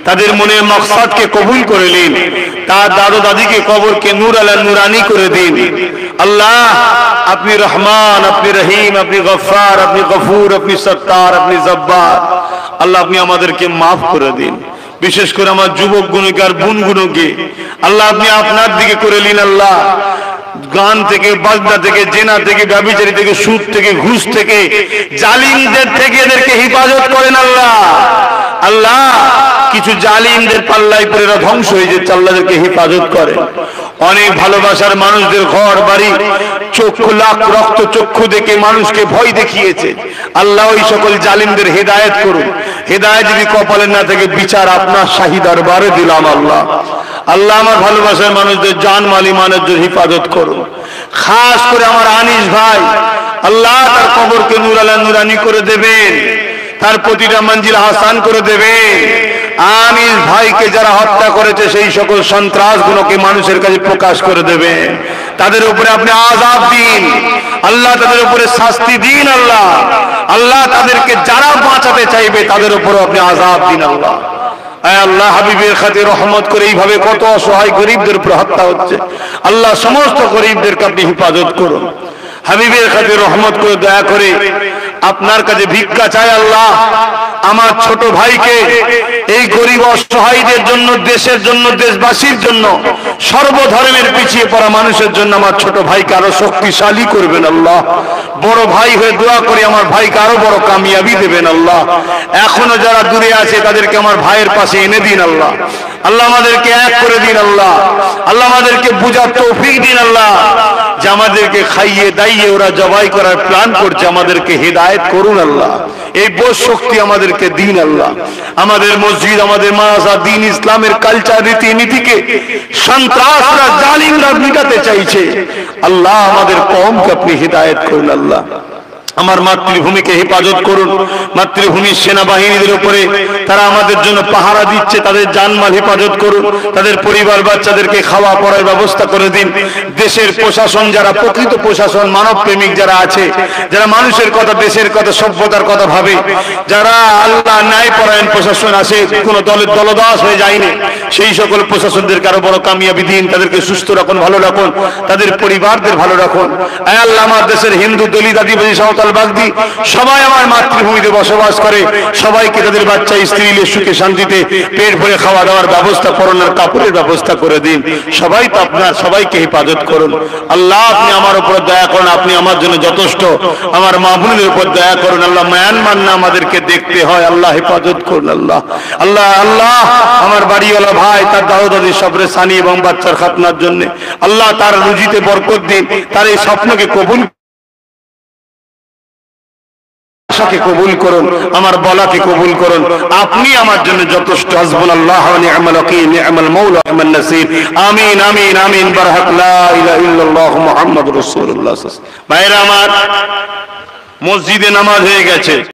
তাদের মনের মকসাদকে কবুল করে নিন। তার দাদু দাদিকে কবরকে নূর আলা নুরানি করে দিন। আল্লাহ আপনি রহমান, আপনি রহিম, আপনি গফফার, আপনি গফুর, আপনি সত্তার, আপনি জব্বার। আল্লাহ আপনি আমাদেরকে মাফ করে দিন, বিশেষ করে আমার যুবক গুণকে আর বোন গুণকে আল্লাহ আপনি আপনার দিকে করে নিন। আল্লাহ গান থেকে, বাজনা থেকে, জেনা থেকে, ব্যভিচারী থেকে, সুদ থেকে, ঘুষ থেকে, জালিমদের থেকে এদেরকে হেফাজত করেন। আল্লাহ কিছু জালিমদের পাল্লায় পড়ে এরা ধ্বংস হয়ে যাচ্ছে, আল্লাহদেরকে হেফাজত করেন। অনেক ভালোবাসার মানুষদের ঘর বাড়ি চক্ষু লাখ রক্ত চক্ষু দেখে মানুষকে ভয় দেখিয়েছে। আল্লাহ ওই সকল জালিমদের হেদায়েত করুন। হেদায়েত যদি কপালে না থেকে বিচার আপনার শাহী দরবারে দিলাম। আল্লাহ আমার ভালোবাসার মানুষদের জান মাল ইমানের জন্য হেফাজত করুন। খাস করে আমার আনিস ভাই, আল্লাহ তার কবরকে নূর আলা নুরানি করে দেবেন, তার প্রতিটা মঞ্জিল হাসান করে দেবেন। আনিস ভাইকে যারা হত্যা করেছে সেই সকল সন্ত্রাসগুলোকে মানুষের কাছে প্রকাশ করে দেবেন। তাদের উপরে আপনি আযাব দিন আল্লাহ, তাদের উপরে শাস্তি দিন আল্লাহ তাদেরকে যারা বাঁচাতে চাইবে তাদের উপরে আপনি আযাব দিন আল্লাহ হাবিবের খাতিরে রহমত করে এইভাবে কত অসহায় গরিবদের উপর হত্যা হচ্ছে। আল্লাহ সমস্ত গরিবদেরকে আপনি হেফাজত করুন। হাবিবের খাতিরে রহমত করে দয়া করে আপনার কাছে ভিক্ষা চাই। আল্লাহ আমার ছোট ভাইকে এই গরিব অসহায়দের জন্য, দেশের জন্য, দেশবাসীর জন্য, সর্বধর্মের পিছিয়ে পড়া মানুষের জন্য আমার ছোট ভাইকে আরো শক্তিশালী করবেন। আল্লাহ বড় ভাই হয়ে দোয়া করি আমার ভাইকে আরো বড় কামিয়াবি দেবেন। আল্লাহ এখনো যারা দূরে আছে তাদেরকে আমার ভাইয়ের পাশে এনে দিন। আল্লাহ আমাদেরকে এক করে দিন। আল্লাহ আমাদেরকে বুঝার তৌফিক দিন। আল্লাহ যে আমাদেরকে খাইয়ে দাইয়ে ওরা জবাই করার প্ল্যান করছে, আমাদেরকে হেদায়েত করুন। আল্লাহ এই বোঝ শক্তি আমাদেরকে দিন। আল্লাহ আমাদের মসজিদ, আমাদের মাদ্রাসা, দ্বীন ইসলামের কালচার, রীতিনীতিকে সন্ত্রাসরা, জালিমরা মিটাতে চাইছে। আল্লাহ আমাদের কওমকে আপনি হেদায়েত করুন। আল্লাহ আমার মাতৃভূমিকে হেফাজত করুন। মাতৃভূমির সেনাবাহিনীদের উপরে তারা আমাদের জন্য পাহারা দিচ্ছে, তাদের জানমাল হেফাজত করুন। তাদের পরিবার বাচ্চাদেরকে খাওয়া পড়ার ব্যবস্থা করে দিন। দেশের প্রশাসন যারা প্রকৃত প্রশাসন, মানব প্রেমিক যারা আছে, যারা মানুষের কথা, দেশের কথা, সভ্যতার কথা ভাবে, যারা আল্লাহ ন্যায়পরায়ণ প্রশাসন আছে, কোনো দলের দলদাস হয়ে যায়নি, সেই সকল প্রশাসনদেরকে আরো বড় কামিয়াবি দিন। তাদেরকে সুস্থ রাখুন, ভালো রাখুন, তাদের পরিবারদের ভালো রাখুন। আল্লাহ আমার দেশের হিন্দু, দলিত, আদিবাসী, সাঁওতাল, বাগদি সবাই আমার মাতৃভূমিতে বসবাস করে, সবাইকে তাদের বাচ্চা স্ত্রী সুখে শান্তিতে পেট ভরে খাওয়া দাওয়ার ব্যবস্থা, পরনের কাপড়ের ব্যবস্থা করে দিন। সবাই তো আপনার, সবাইকে হেফাজত করুন। আল্লাহ আপনি আমার উপর দয়া করুন, আপনি আমার জন্য যথেষ্ট। আমার মা বোনদের উপর দয়া করুন। আল্লাহ মায়ানমার না আমাদেরকে দেখতে হয়, আল্লাহ হেফাজত করুন। আল্লাহ আমার বাড়িওয়ালা ভাই, তার দাদু দাদি সবরে সানি এবং বাচ্চার খাতনার জন্য আল্লাহ তার রুজিতে বরকত দিন, তার এই স্বপ্নকে কবুল কবুল করুন, আমার বলাকে কবুল করুন। আপনি আমার জন্য যথেষ্ট। হাসবুনাল্লাহ ওয়া নি'মাল ওয়াকিল, নি'মাল মাওলা ওয়া নি'মান নাসির। আমিন আমিন আমিন। বারাকাত লা ইলাহা ইল্লাল্লাহ মুহাম্মাদুর রাসূলুল্লাহ। ভাইরা আমার, মসজিদে নামাজ হয়ে গেছে।